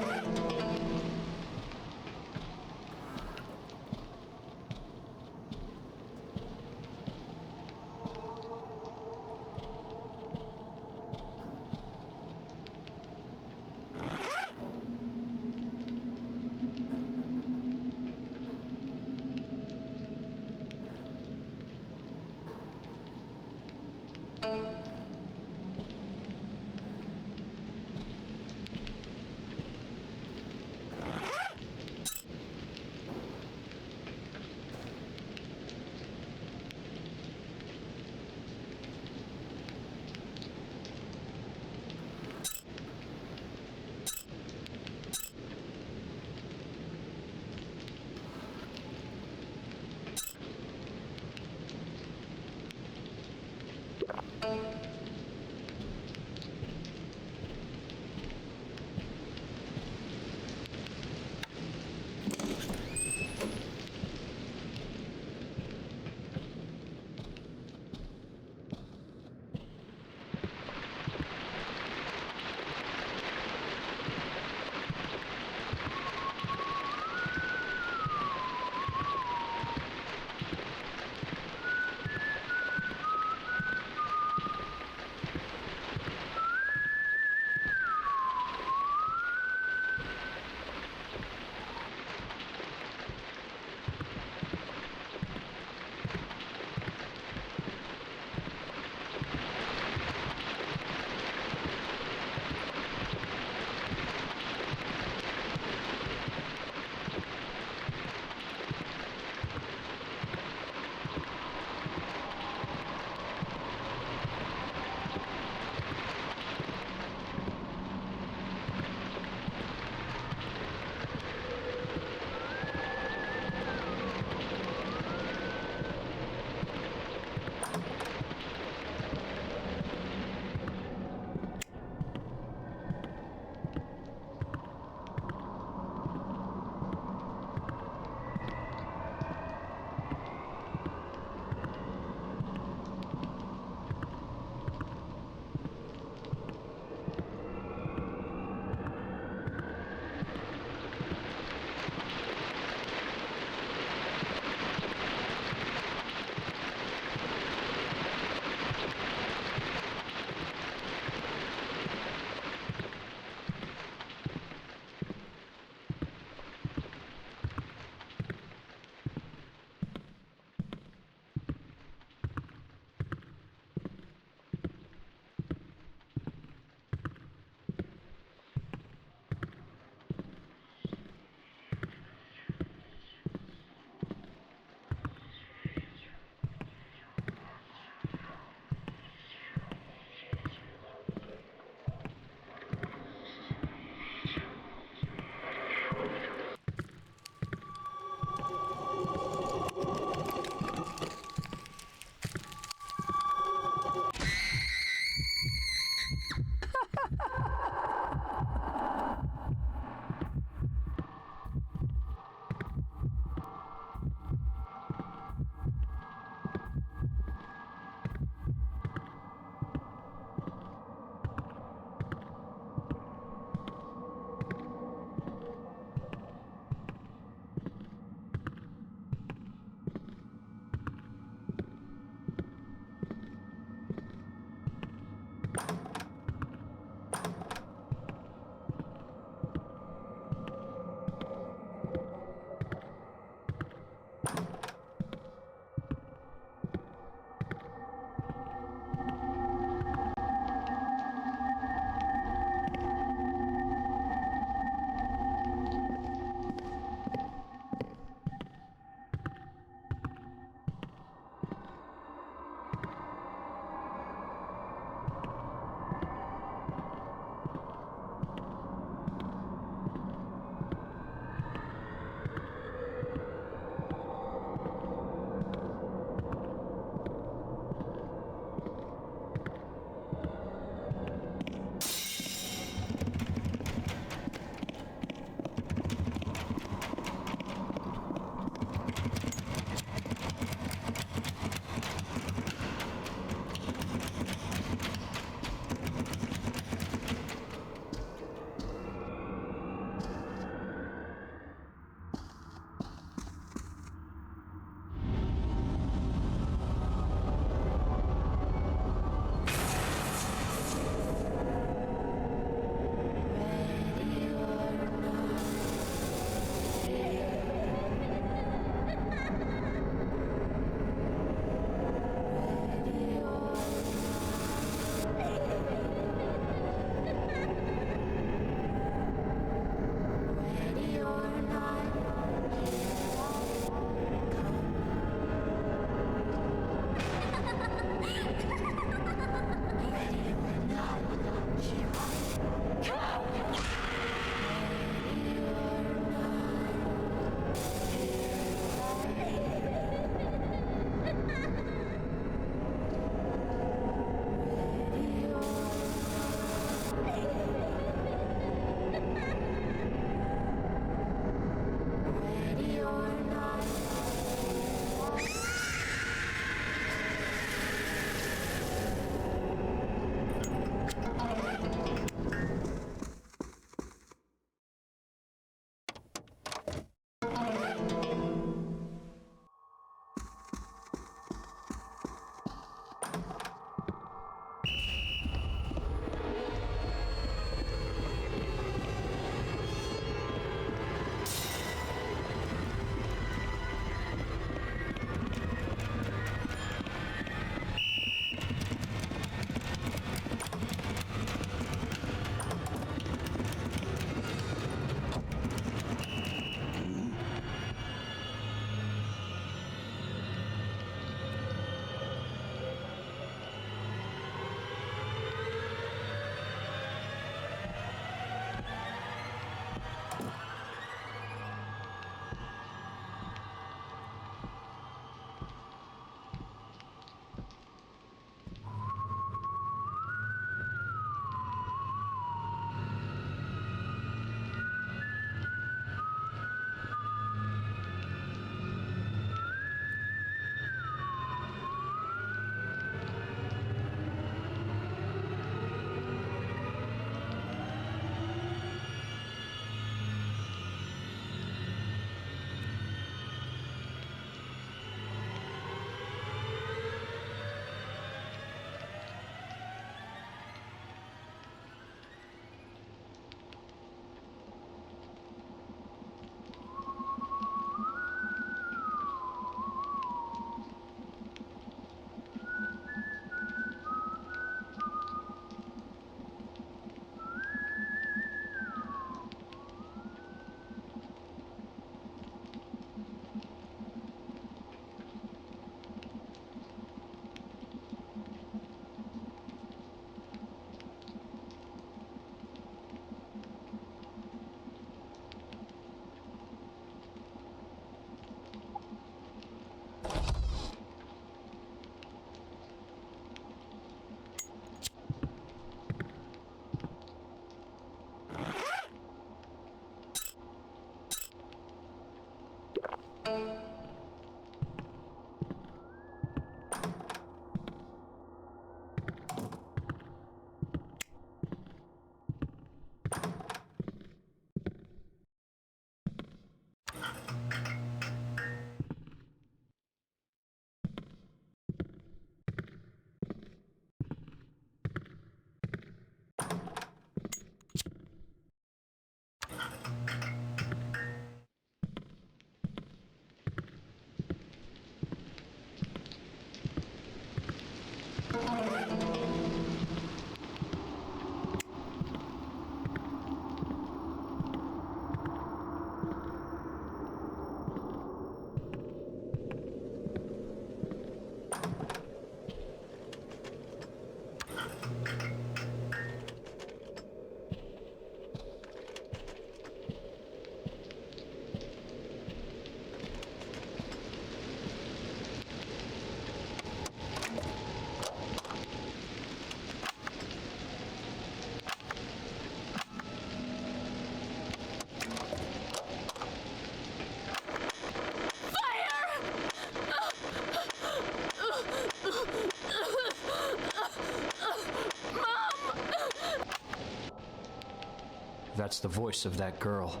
That's the voice of that girl.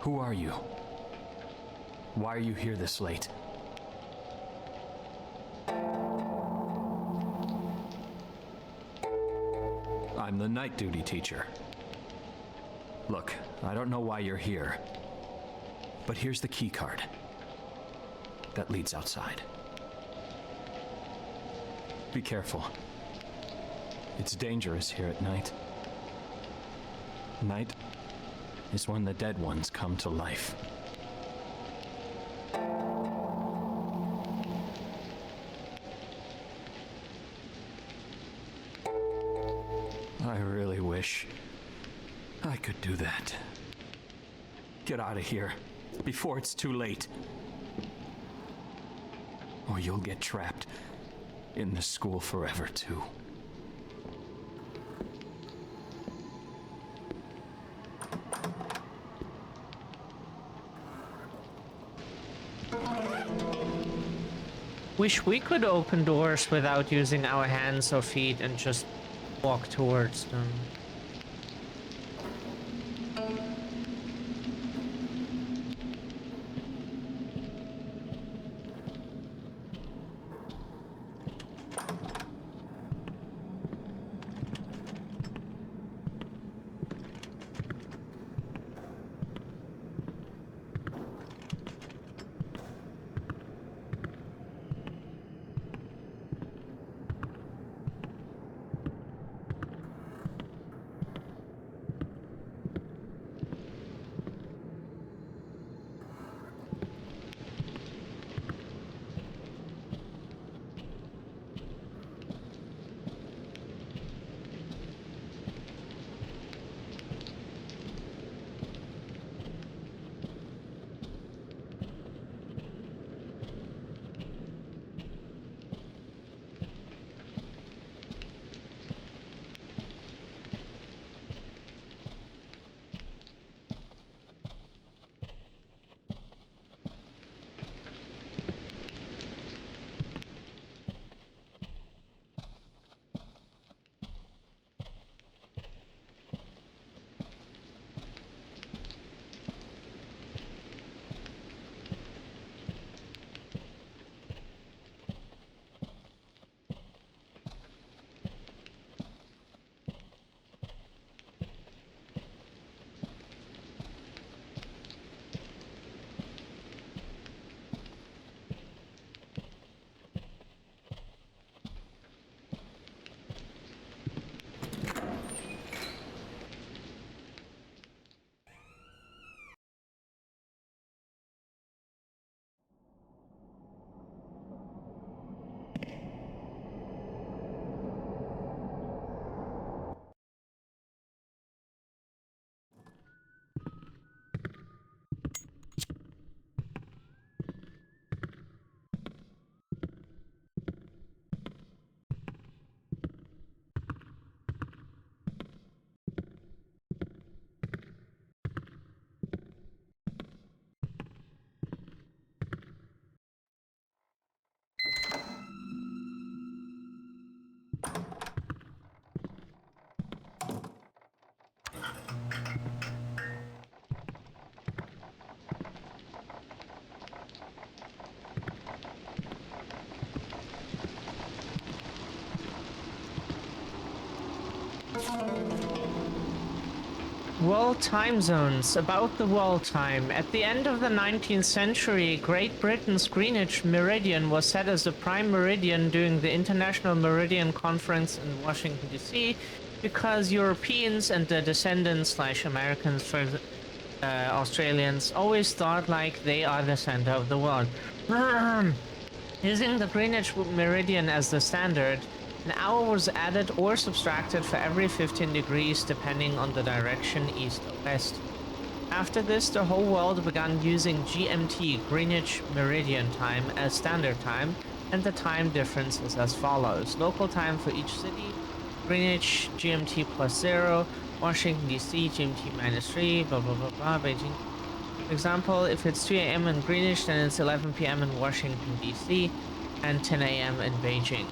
Who are you? Why are you here this late? I'm the night duty teacher. Look, I don't know why you're here, but here's the key card. That leads outside. Be careful. It's dangerous here at night. Night is when the dead ones come to life. I really wish I could do that. Get out of here before it's too late. Or you'll get trapped in the school forever, too. Wish we could open doors without using our hands or feet and just walk towards them. World time zones. About the world time. At the end of the 19th century, Great Britain's Greenwich Meridian was set as the prime meridian during the International Meridian Conference in Washington, D.C., because Europeans and their descendants slash Americans, for Australians, always thought like they are the center of the world. Using the Greenwich Meridian as the standard, an hour was added or subtracted for every 15 degrees depending on the direction east or west. After this, the whole world began using GMT, Greenwich Meridian Time, as standard time, and the time difference is as follows. Local time for each city: Greenwich GMT plus 0, Washington DC GMT minus 3, blah blah blah blah, Beijing. For example, if it's 2 a.m. in Greenwich, then it's 11 p.m. in Washington DC and 10 a.m. in Beijing.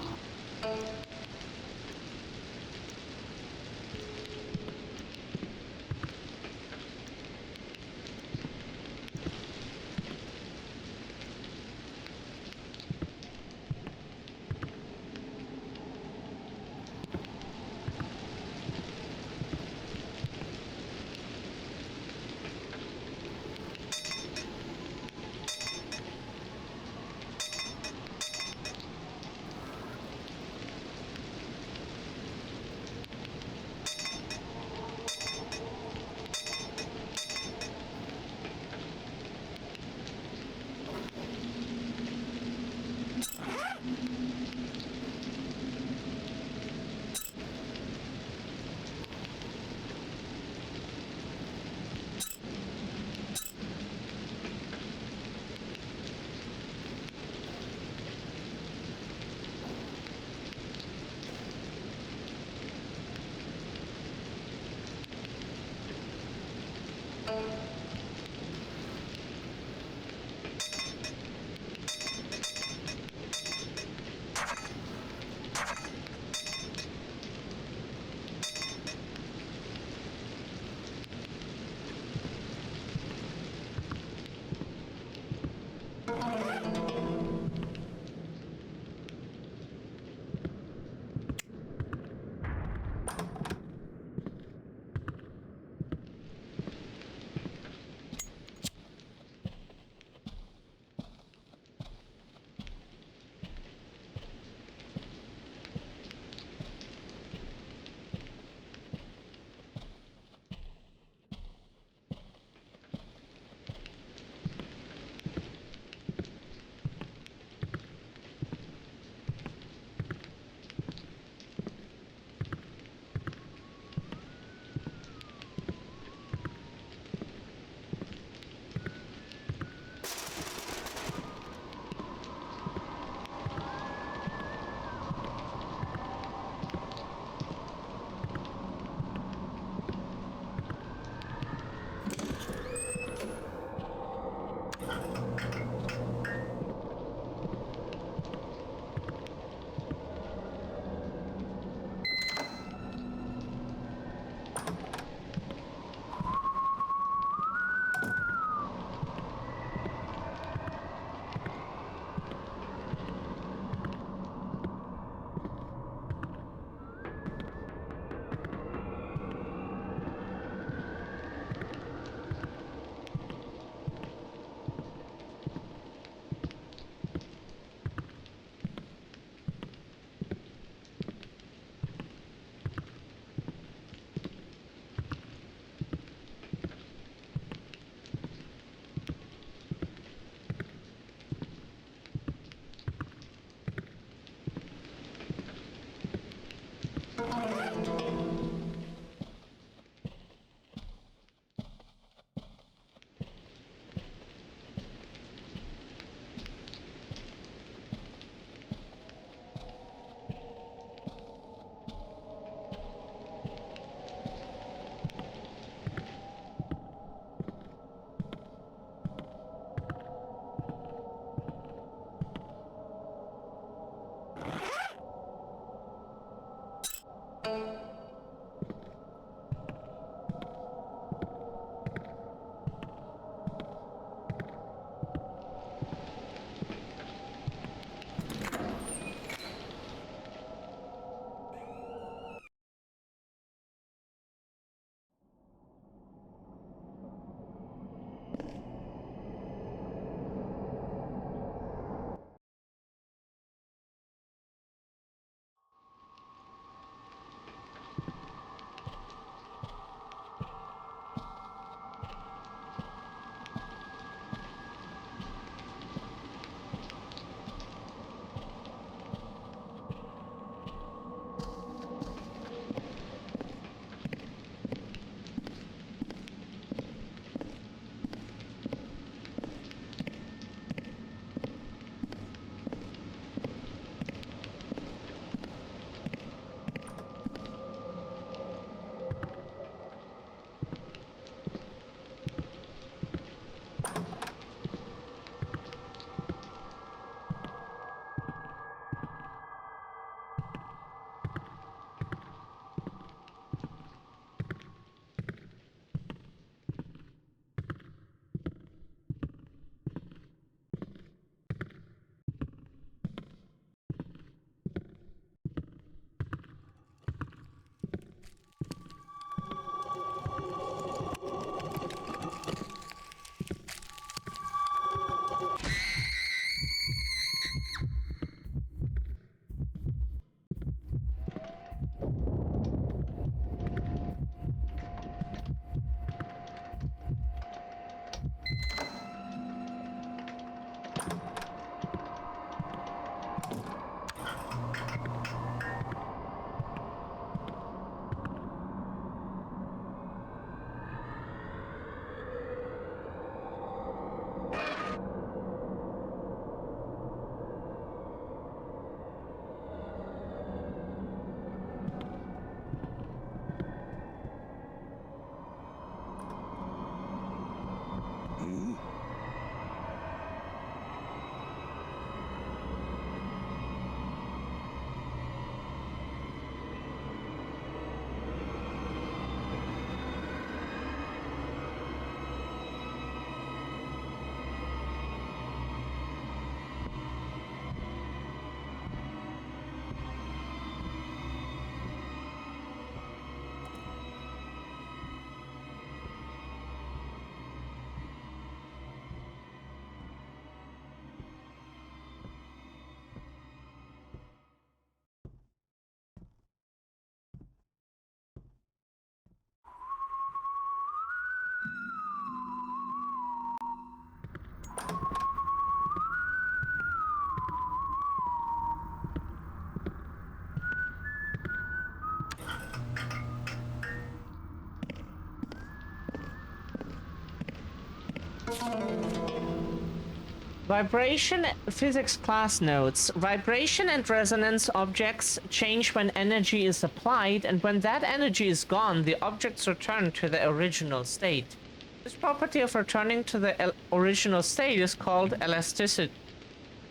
Vibration physics class notes. Vibration and resonance objects change when energy is applied, and when that energy is gone, the objects return to the original state. This property of returning to the original state is called elasticity.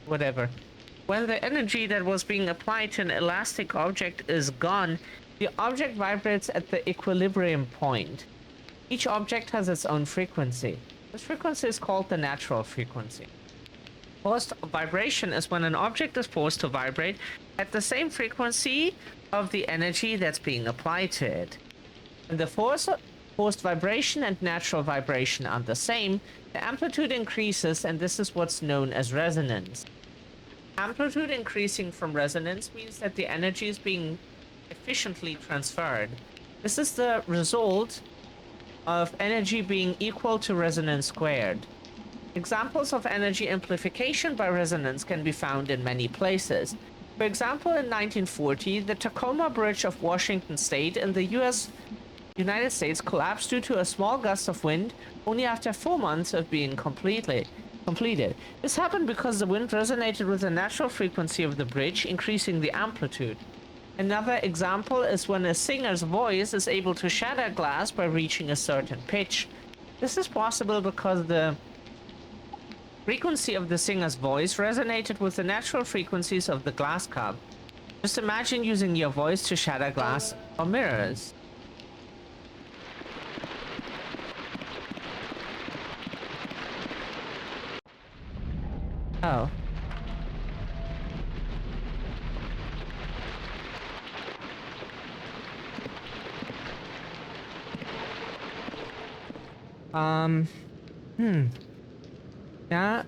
Whatever. When the energy that was being applied to an elastic object is gone, the object vibrates at the equilibrium point. Each object has its own frequency. This frequency is called the natural frequency. Forced vibration is when an object is forced to vibrate at the same frequency of the energy that's being applied to it. When the forced vibration and natural vibration are the same, the amplitude increases, and this is what's known as resonance. Amplitude increasing from resonance means that the energy is being efficiently transferred. This is the result of energy being equal to resonance squared. Examples of energy amplification by resonance can be found in many places. For example, in 1940, the Tacoma Bridge of Washington State in the United States collapsed due to a small gust of wind only after 4 months of being completed. This happened because the wind resonated with the natural frequency of the bridge, increasing the amplitude. Another example is when a singer's voice is able to shatter glass by reaching a certain pitch. This is possible because the frequency of the singer's voice resonated with the natural frequencies of the glass cup. Just imagine using your voice to shatter glass or mirrors. Oh. Yeah,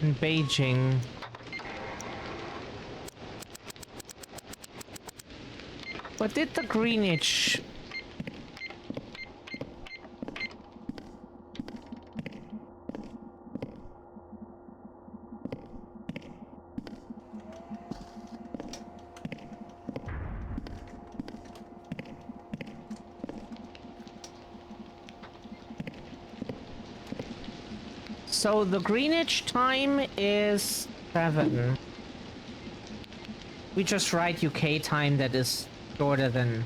in Beijing. What did the Greenwich... So the Greenwich time is 7. We just write UK time that is shorter than...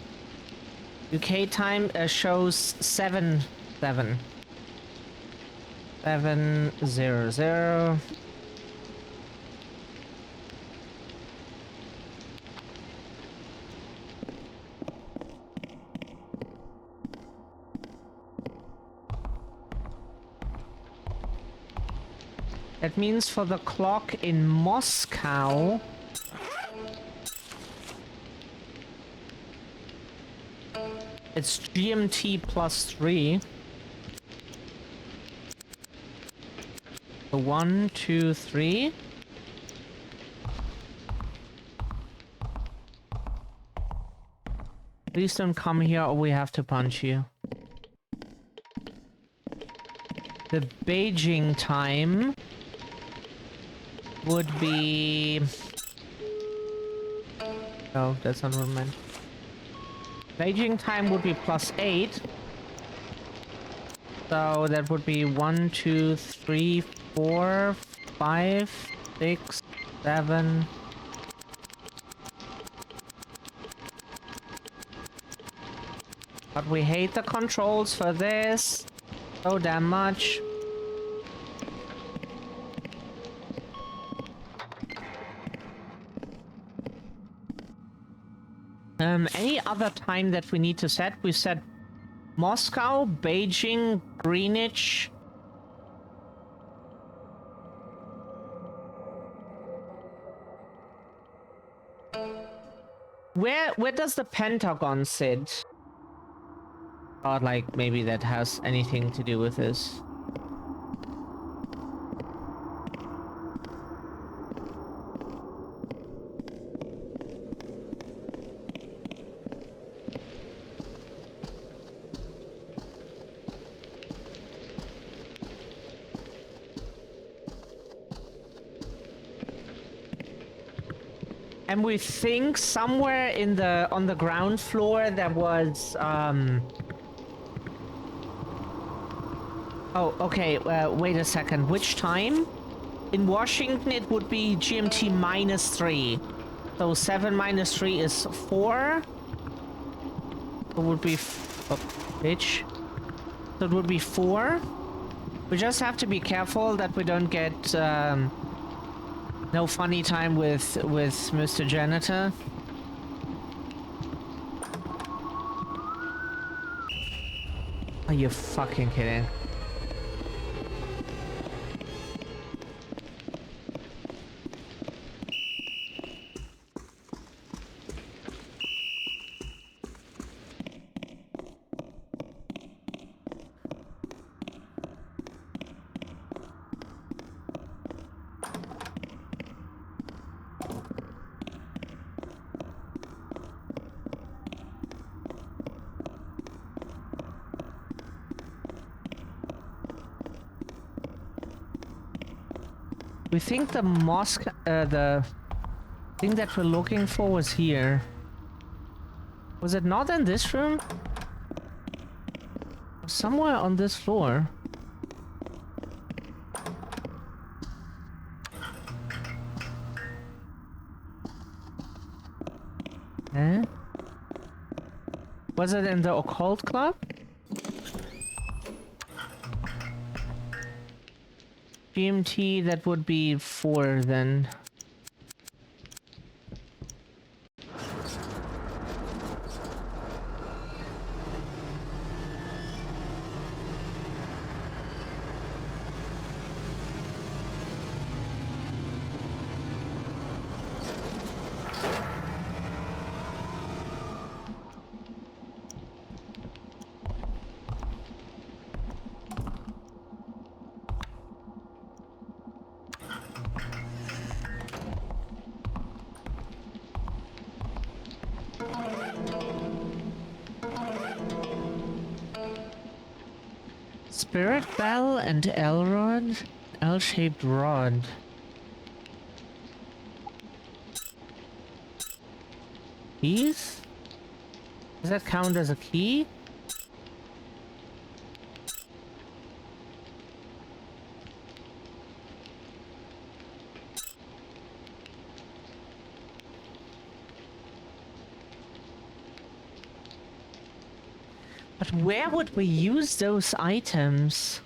UK time shows 7. 700. That means for the clock in Moscow... it's GMT +3. 1, 2, 3. Please don't come here or we have to punch you. The Beijing time would be... oh, that's not what I meant. Beijing time would be +8. So that would be 1, 2, 3, 4, 5, 6, 7. But we hate the controls for this so damn much. Any other time that we need to set? We set Moscow, Beijing, Greenwich. Where does the Pentagon sit? Or like maybe that has anything to do with this. And we think somewhere on the ground floor there was oh, okay, wait a second. Which time? In Washington it would be GMT -3. So 7 minus 3 is 4. It would be oh, bitch. So it would be 4. We just have to be careful that we don't get no funny time with Mr. Janitor. Are you fucking kidding? We think the mosque, the thing that we're looking for was here. Was it not in this room? Somewhere on this floor. Eh? Was it in the occult club? GMT, that would be 4 then. Spirit Bell and L-Rod? L-shaped rod. Keys? Does that count as a key? But where would we use those items?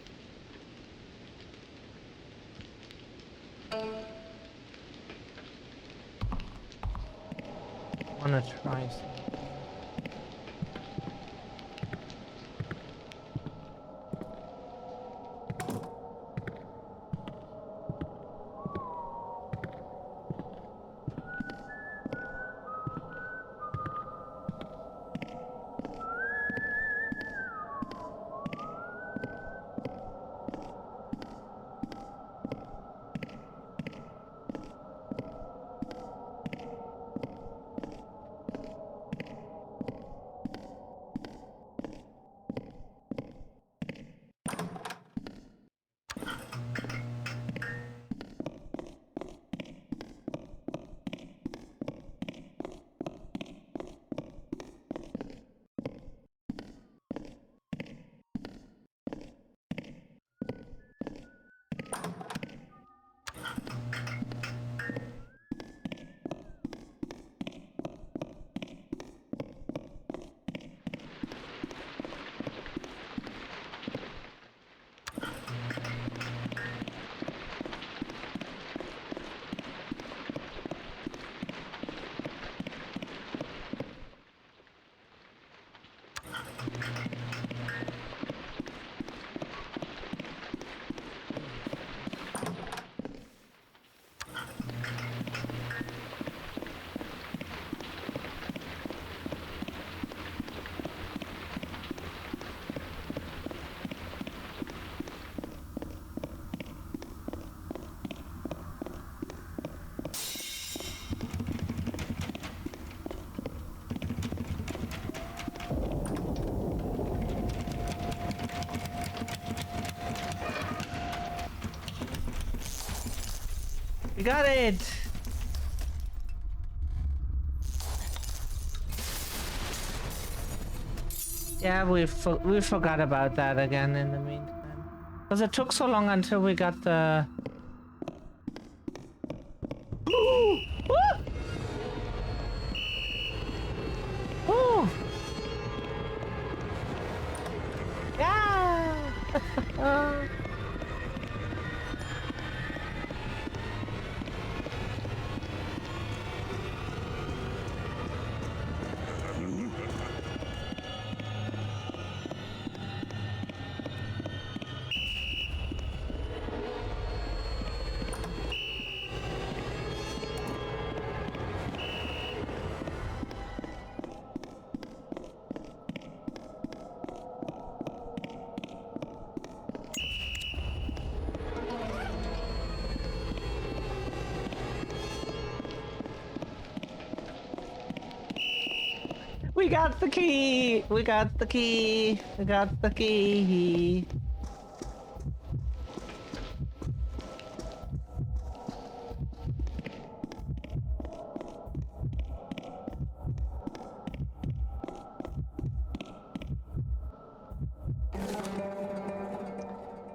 Wanna try something. We got it! Yeah, we forgot about that again in the meantime. Because it took so long until we got the... Ooh! Ooh! Ooh! Yeah! We got the key! We got the key! We got the key!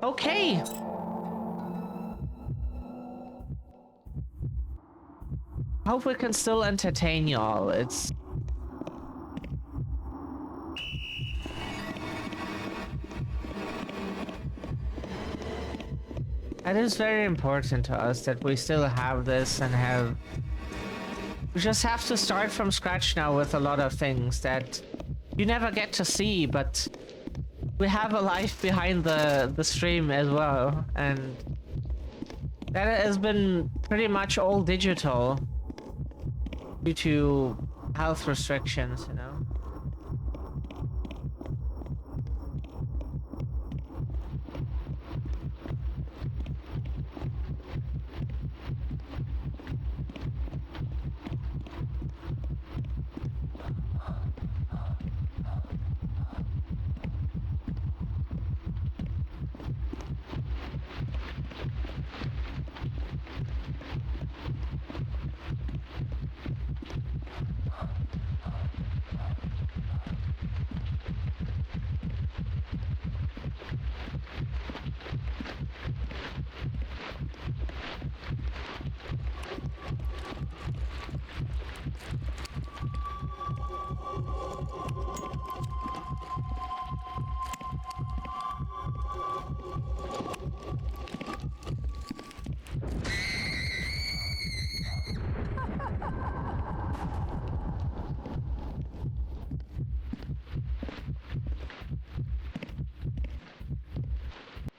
Okay! Hope we can still entertain y'all. It's... It is very important to us that we still have this and have... We just have to start from scratch now with a lot of things that you never get to see, but we have a life behind the stream as well, and that has been pretty much all digital due to health restrictions, you know?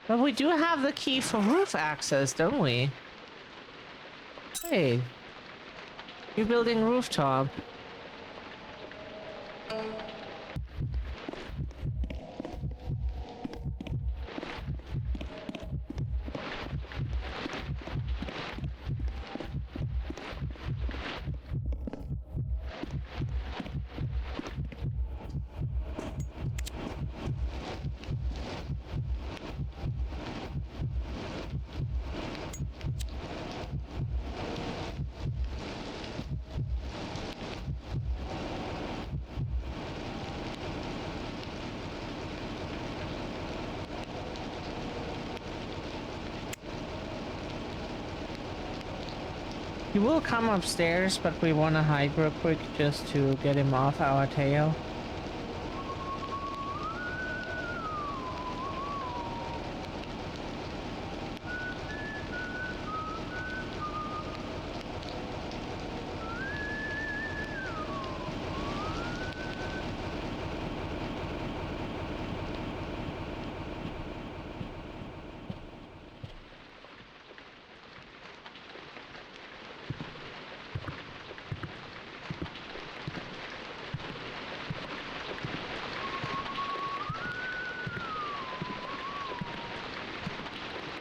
But we do have the key for roof access, don't we? Hey. New building rooftop. He will come upstairs, but we want to hide real quick just to get him off our tail.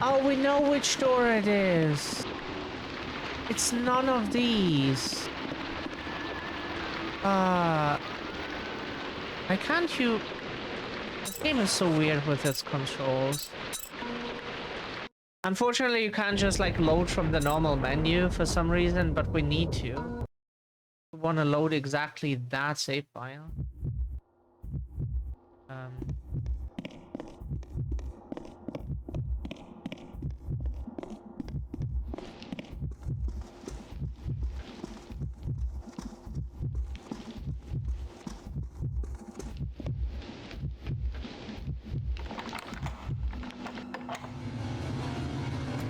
Oh, we know which door it is. It's none of these. Why can't you... This game is so weird with its controls. Unfortunately, you can't just like load from the normal menu for some reason, but we need to. We want to load exactly that save file. Um,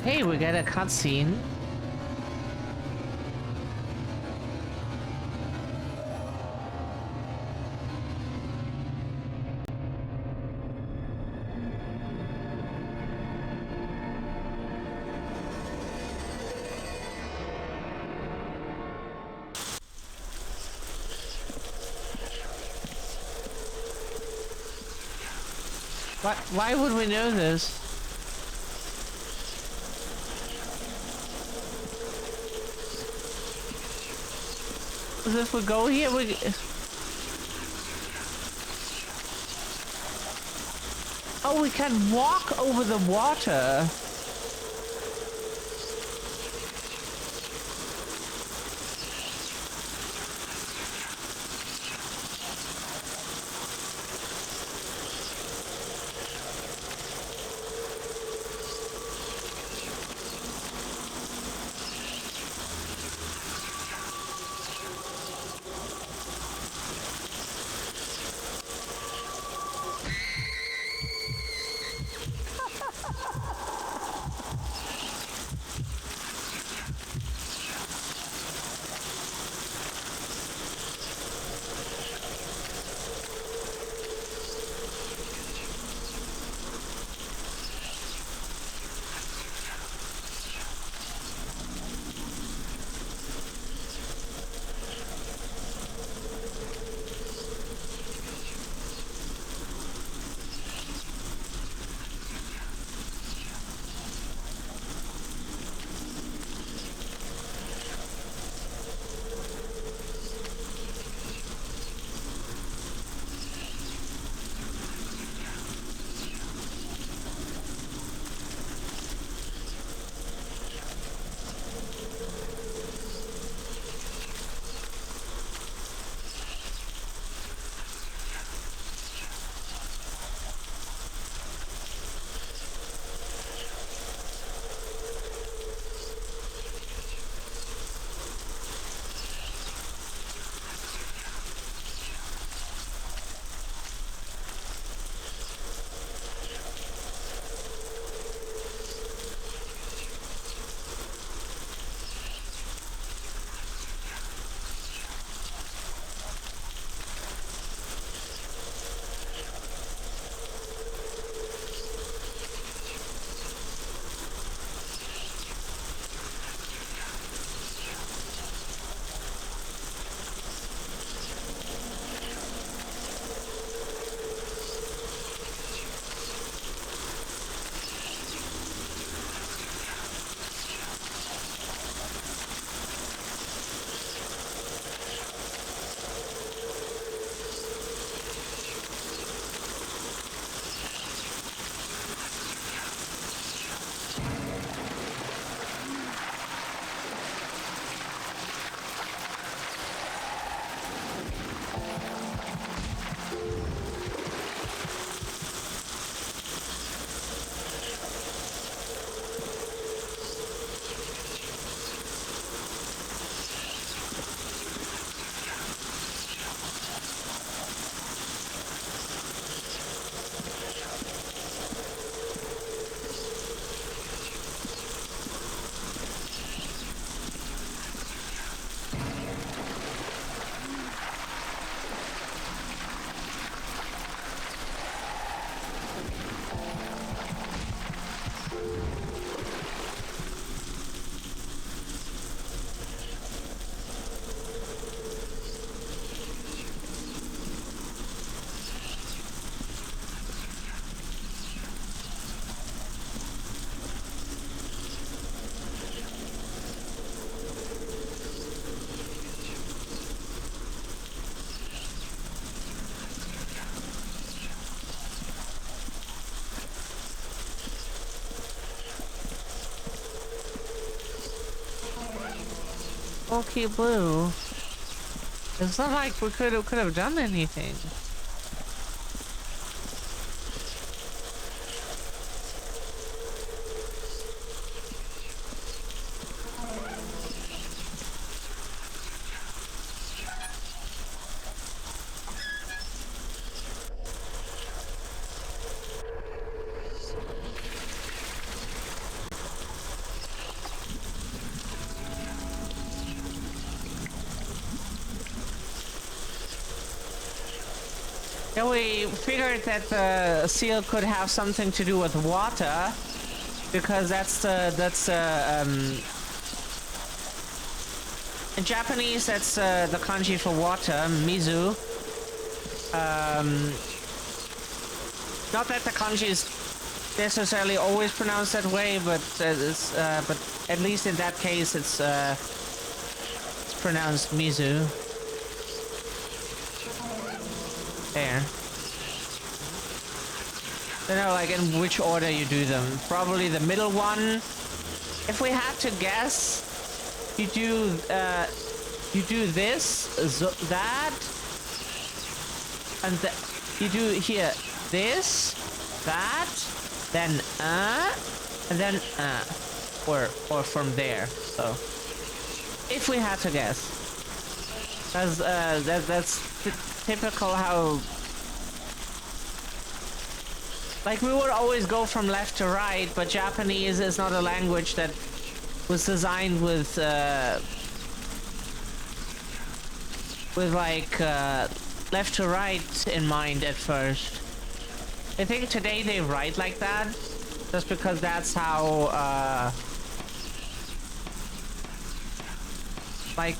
Hey, we get a cutscene. Why would we know this? Because if we go here, we... Oh, we can walk over the water. smoky blue. It's not like we could have done anything. Yeah, we figured that the seal could have something to do with water, because in Japanese that's the kanji for water, mizu. Not that the kanji is necessarily always pronounced that way, but but at least in that case it's pronounced mizu. There. Don't know, like, in which order you do them. Probably the middle one. If we had to guess, you do this, that, and you do here this, that, then and then or from there. So, if we had to guess, because that's typical how, like, we would always go from left to right, but Japanese is not a language that was designed with like left to right in mind at first. I think today they write like that just because that's how like,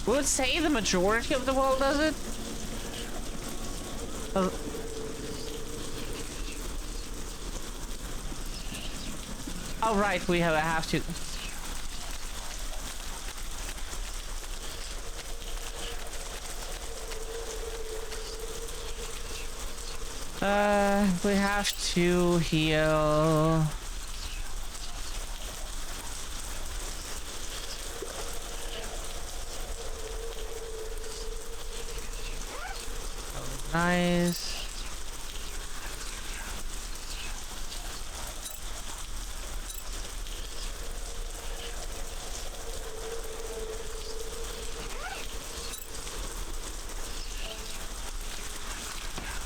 we would say the majority of the world does it. Oh right, we have to. We have to heal. Nice.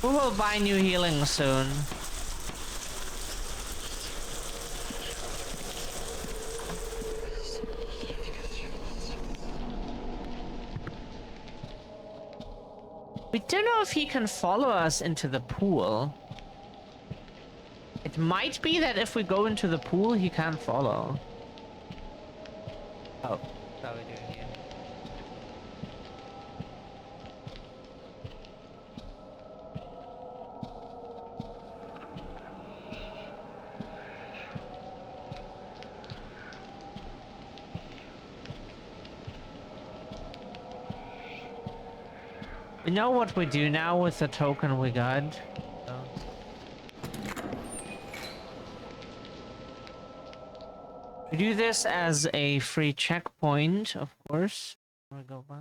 We will buy new healing soon. We don't know if he can follow us into the pool. It might be that if we go into the pool, he can't follow. Oh, what are we doing here? We know what we do now with the token we got. So. We do this as a free checkpoint, of course. We go back.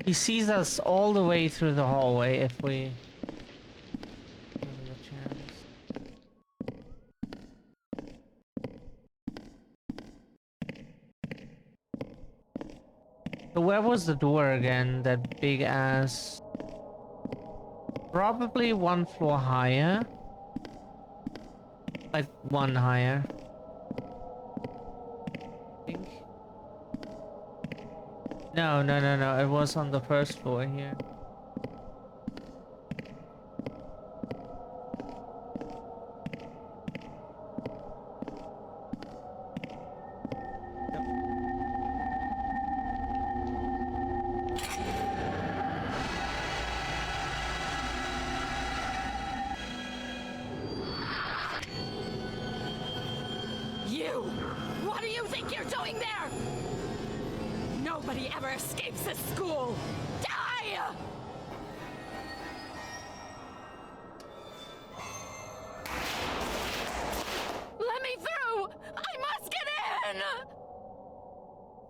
He sees us all the way through the hallway if we... give it a chance. So where was the door again? That big ass... Probably one floor higher. Like one higher. I think. No, no, no, no. It was on the first floor here. You! What do you think you're doing there? Nobody ever escapes this school! Die! Let me through! I must get in!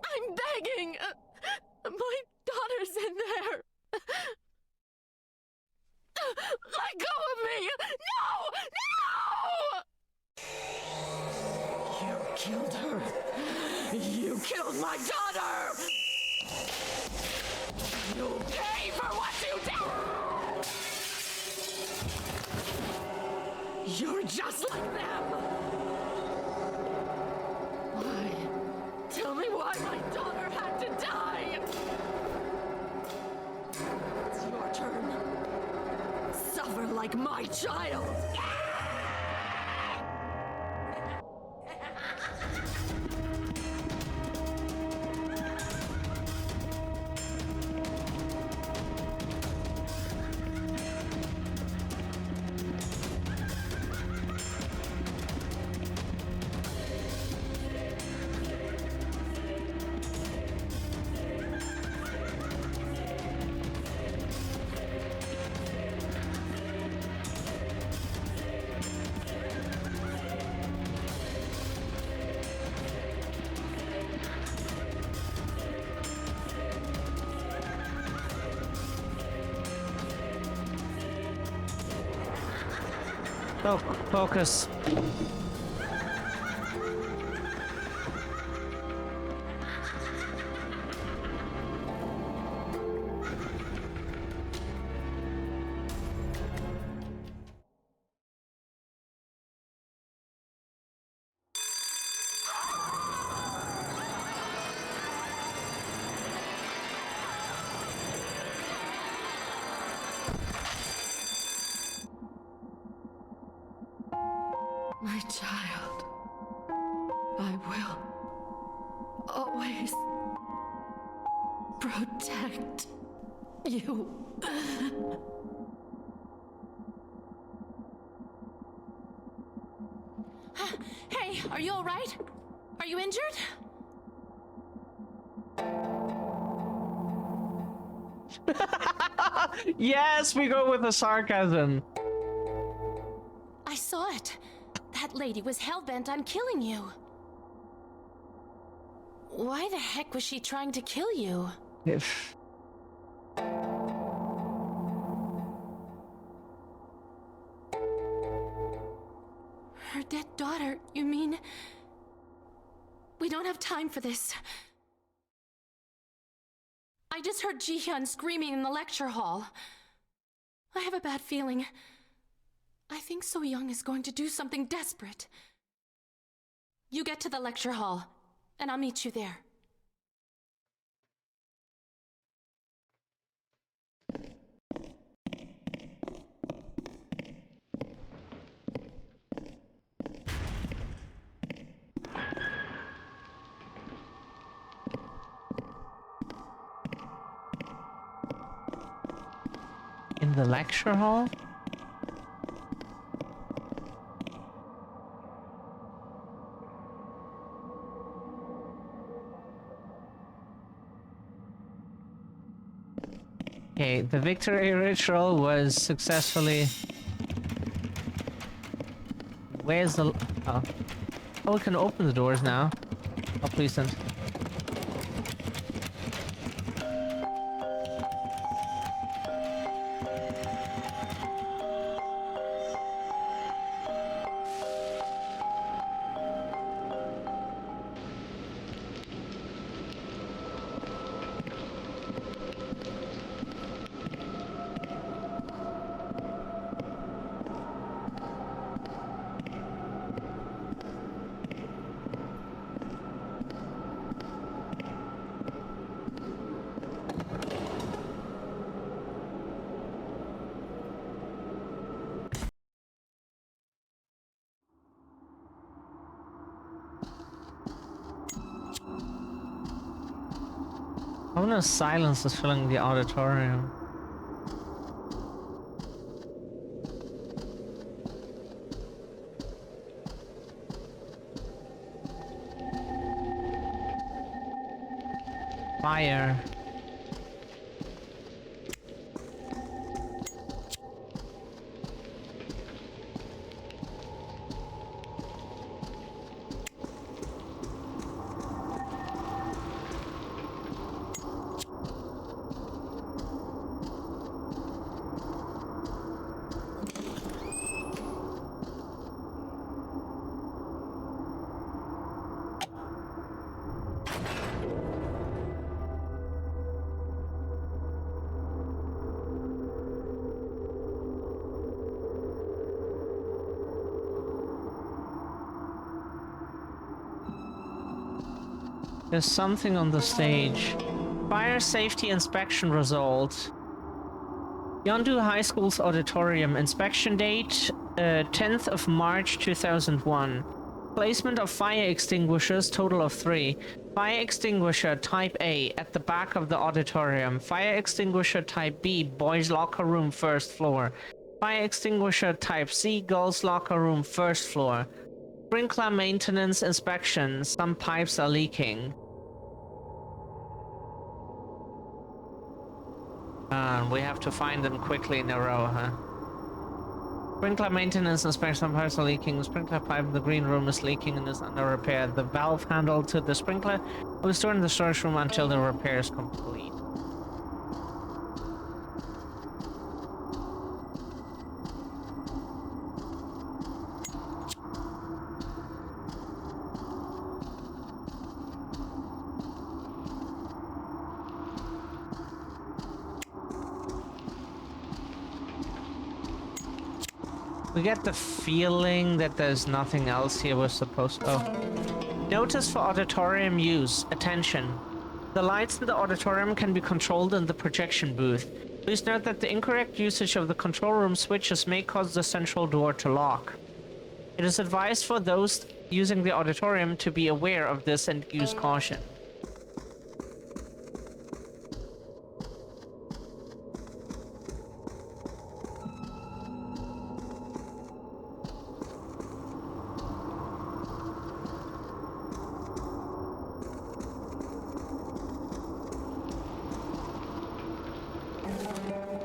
I'm begging! My daughter's in there! Let go of me! No! No! You killed her! You killed my daughter! You'll pay for what you did! You're just like them! Why? Tell me why my daughter had to die! It's your turn. Suffer like my child! Focus. My child, I will always protect you. Hey, are you alright? Are you injured? Yes, we go with the sarcasm. I saw it. That lady was hell-bent on killing you. Why the heck was she trying to kill you? If Her dead daughter, you mean? We don't have time for this. I just heard Ji-hyun screaming in the lecture hall. I have a bad feeling. I think So Young is going to do something desperate. You get to the lecture hall, and I'll meet you there. in the lecture hall? Okay, the victory ritual was successfully... Where's the... Oh. Oh, we can open the doors now. Oh, please don't. Ominous silence is filling the auditorium. Fire. There's something on the stage. Fire safety inspection result. Yondu High School's auditorium. Inspection date 10th of March 2001. Placement of fire extinguishers, total of 3. Fire extinguisher type A at the back of the auditorium. Fire extinguisher type B, boys locker room, first floor. Fire extinguisher type C, girls locker room, first floor. Sprinkler maintenance inspection. Some pipes are leaking. We have to find them quickly in a row, huh? Sprinkler maintenance inspection. Some pipes are leaking. The sprinkler pipe in the green room is leaking and is under repair. The valve handle to the sprinkler will be stored in the storage room until the repair is complete. We get the feeling that there's nothing else here we're supposed to... Oh. Notice for auditorium use. Attention. The lights in the auditorium can be controlled in the projection booth. Please note that the incorrect usage of the control room switches may cause the central door to lock. It is advised for those using the auditorium to be aware of this and use caution.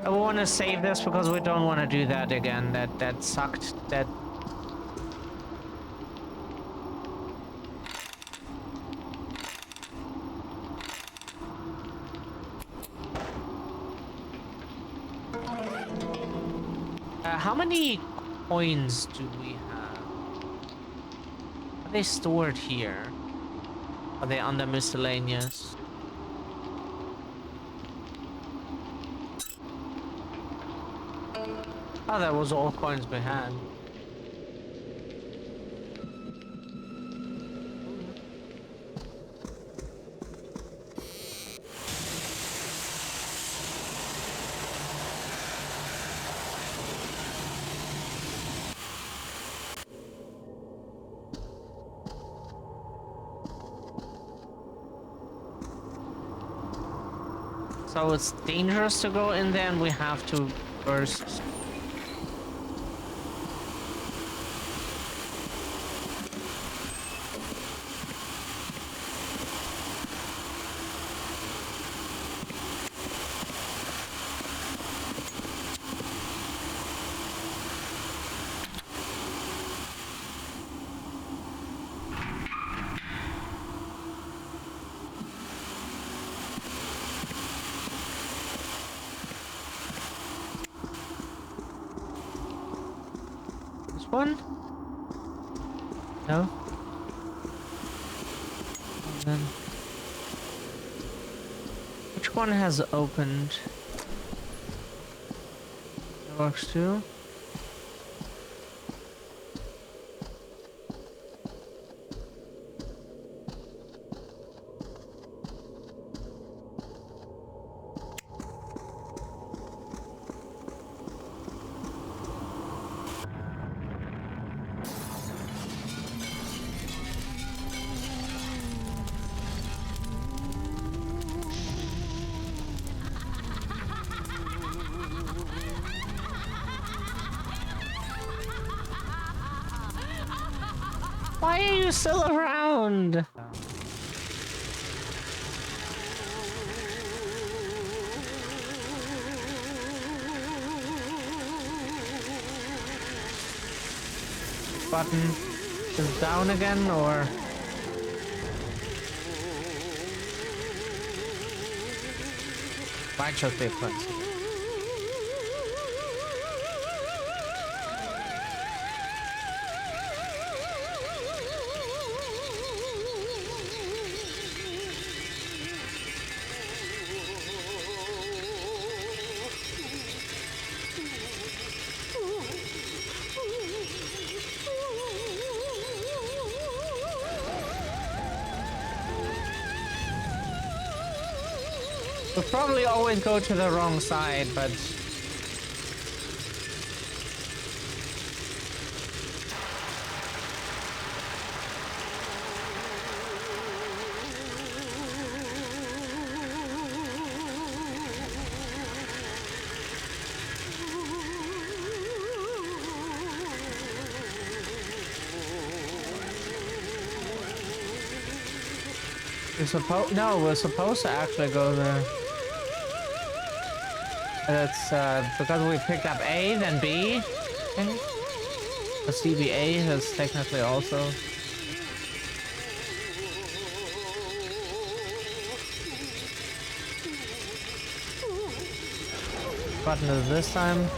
I want to save this because we don't want to do that again. That sucked. That... how many coins do we have? Are they stored here? Are they under miscellaneous? Oh, that was all coins we had. So it's dangerous to go in there and we have to first... one? No? And then... which one has opened? That works too. Why are you still around? Button is down again, or might just be a coincidence. We'll probably always go to the wrong side, but we're supposed to actually go there. It's because we picked up A, then B. Okay. The CBA is technically also. Button is this time.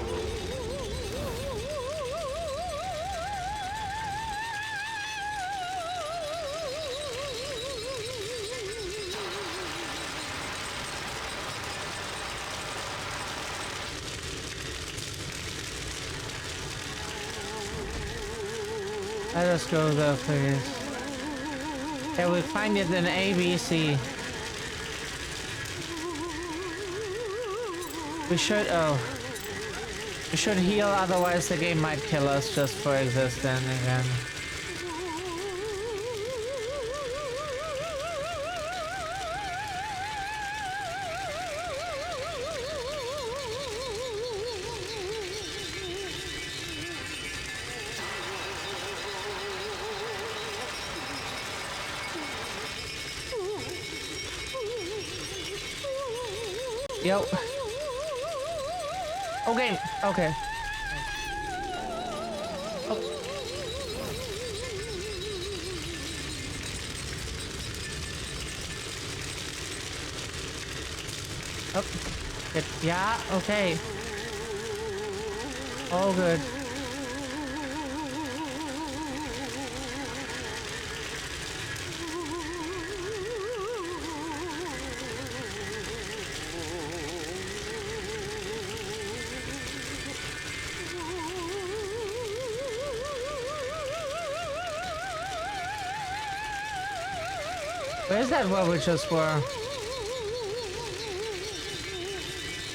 Let us go there, please. Yeah, we find it in A, B, C. We should heal, otherwise the game might kill us just for existing again. Yo. Okay, okay. Oh. Oh. Good. Yeah, okay. All good. Where's that where we just were?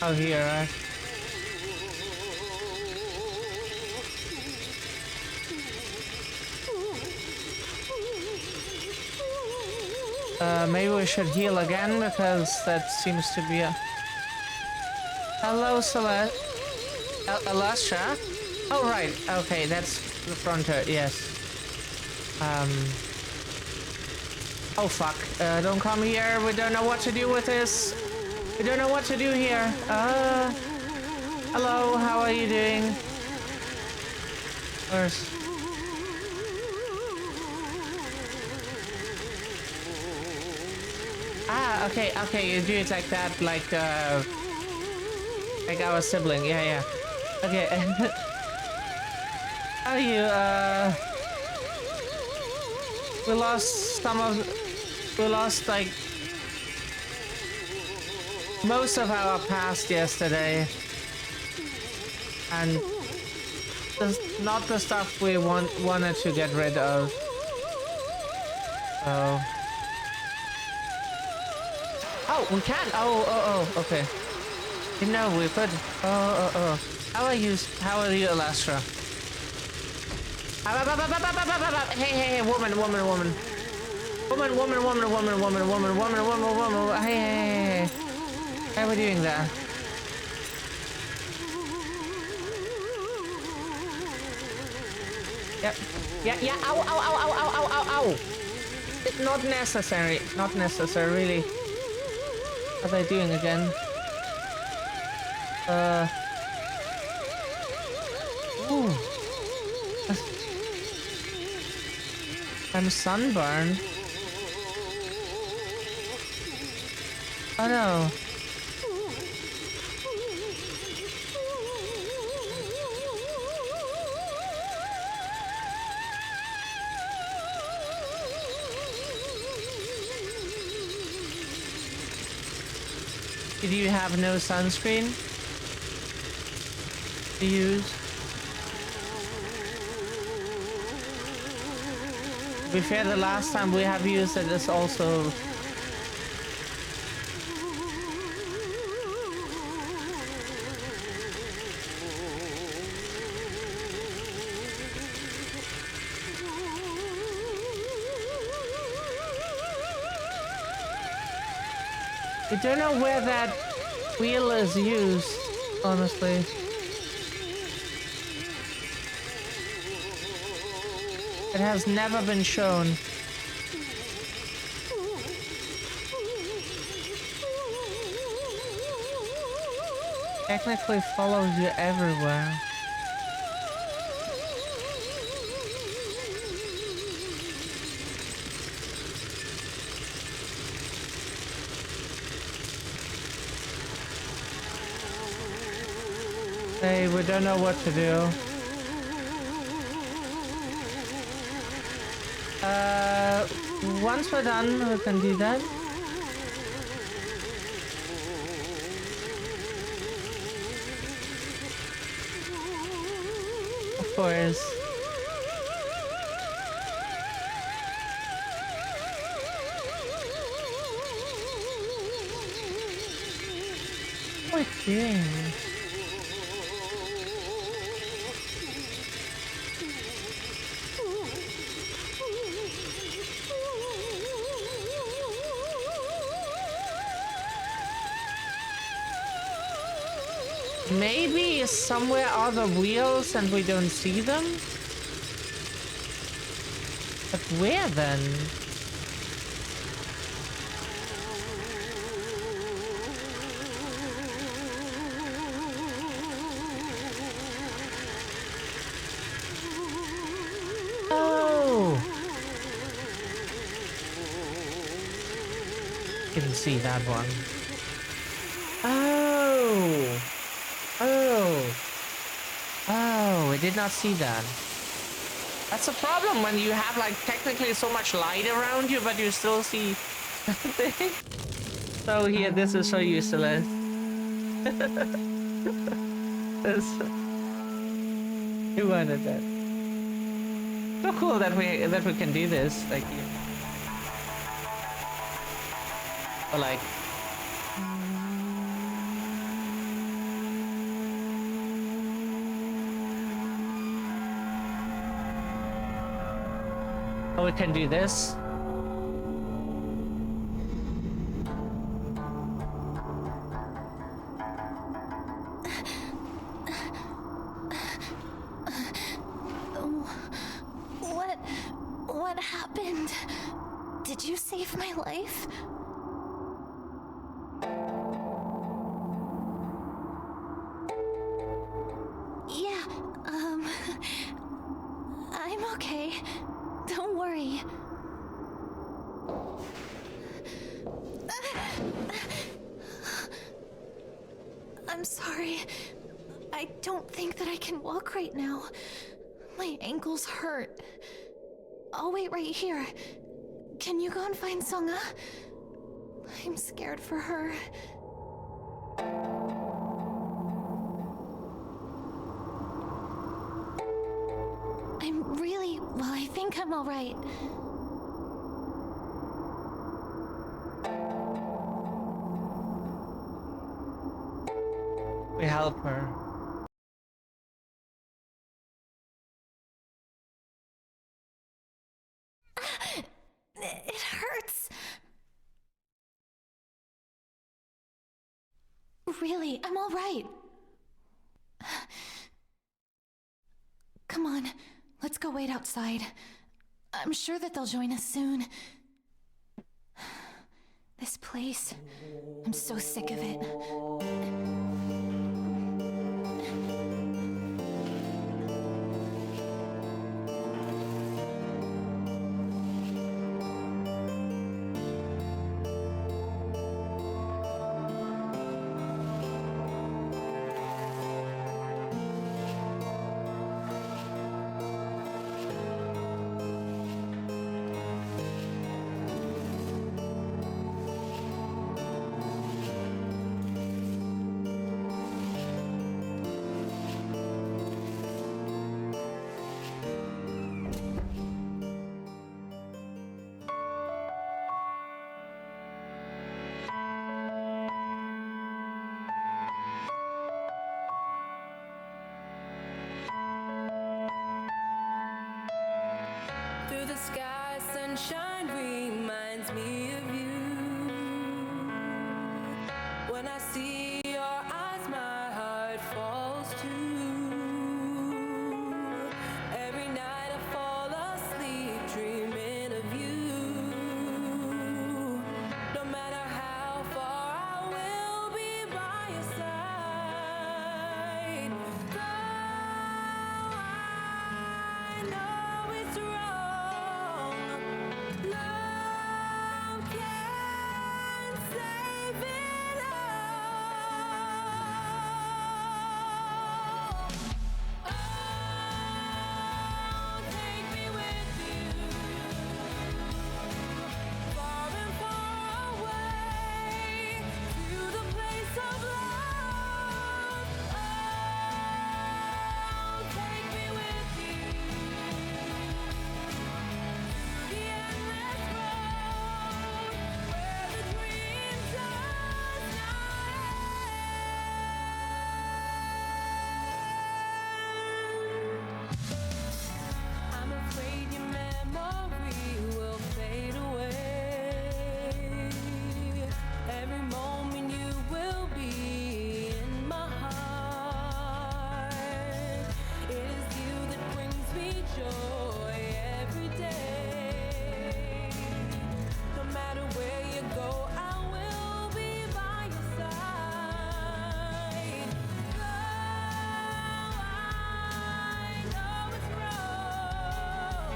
Oh, here, right? Maybe we should heal again, because that seems to be a... Hello, Alastra? Oh, right. Okay, that's the frontier, yes. Oh, fuck. Don't come here. We don't know what to do with this. We don't know what to do here. Hello, how are you doing? Where's... Ah, okay, okay, you do it like that, like our sibling, yeah. Okay. How are you, we lost, like, most of our past yesterday. And not the stuff we wanted to get rid of. So... Oh, we can! Oh, okay. Didn't know we could. Oh. How are you, Alastra? Hey, woman. Hey. How are we doing there? Yep. Yeah, yeah, ow, ow, ow, ow, ow, ow, ow, ow. Not necessary. Not necessary, really. What are they doing again? Ooh. I'm sunburned. Oh no. Did you have no sunscreen to use? To be fair, the last time we have used it is also... I don't know where that wheel is used, honestly. It has never been shown. Technically follows you everywhere. Hey, we don't know what to do. Once we're done, we can do that. Of course. What are you doing? Maybe somewhere are the wheels and we don't see them? But where then? Oh! Didn't see that one. Oh! Oh! Oh, I did not see that. That's a problem when you have like technically so much light around you, but you still see nothing. So here, this is so useless. This, you wanted that. So cool that we can do this, like, or like. Oh, we can do this. What happened? Did you save my life? Yeah, I'm okay. Don't worry. I'm sorry. I don't think that I can walk right now. My ankles hurt. I'll wait right here. Can you go and find Songa? I'm scared for her. Well, I think I'm all right. We help her. It hurts. Really, I'm all right. Come on, Let's go wait outside. I'm sure that they'll join us soon. This place, I'm so sick of it. Through the sky, sunshine reminds me of you. When I see your eyes, my heart falls too. Every night I fall asleep dreaming of you. No matter how far, I will be by your side. Though I know it's wrong, love can save it all. Oh, take me with you, far and far away, to the place of love. Oh, take me with you, the endless road where the dream does not end. I'm afraid your memory will fade away. Every moment you will be in my heart. It is you that brings me joy every day. No matter where you go, I will be by your side. Though I know it's wrong,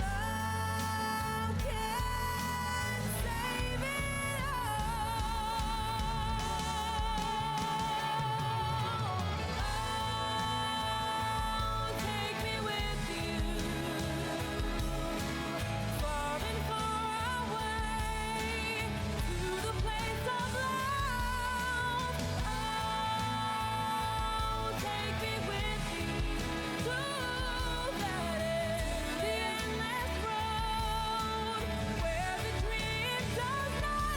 love can save it all. Take me with you, far and far away, to the place of love. Oh, take me with you to that end, the endless road where the dream does not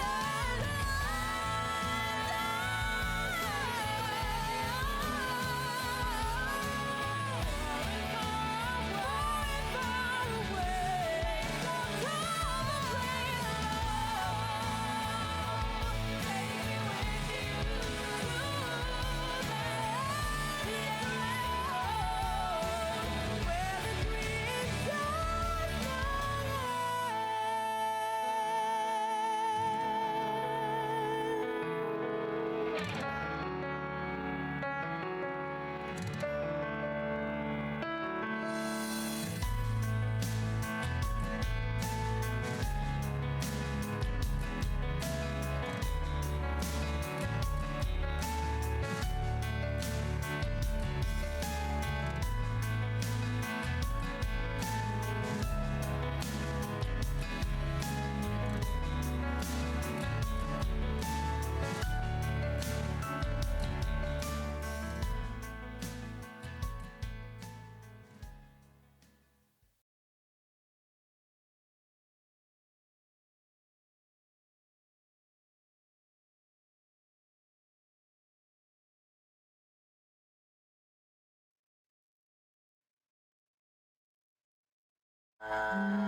end.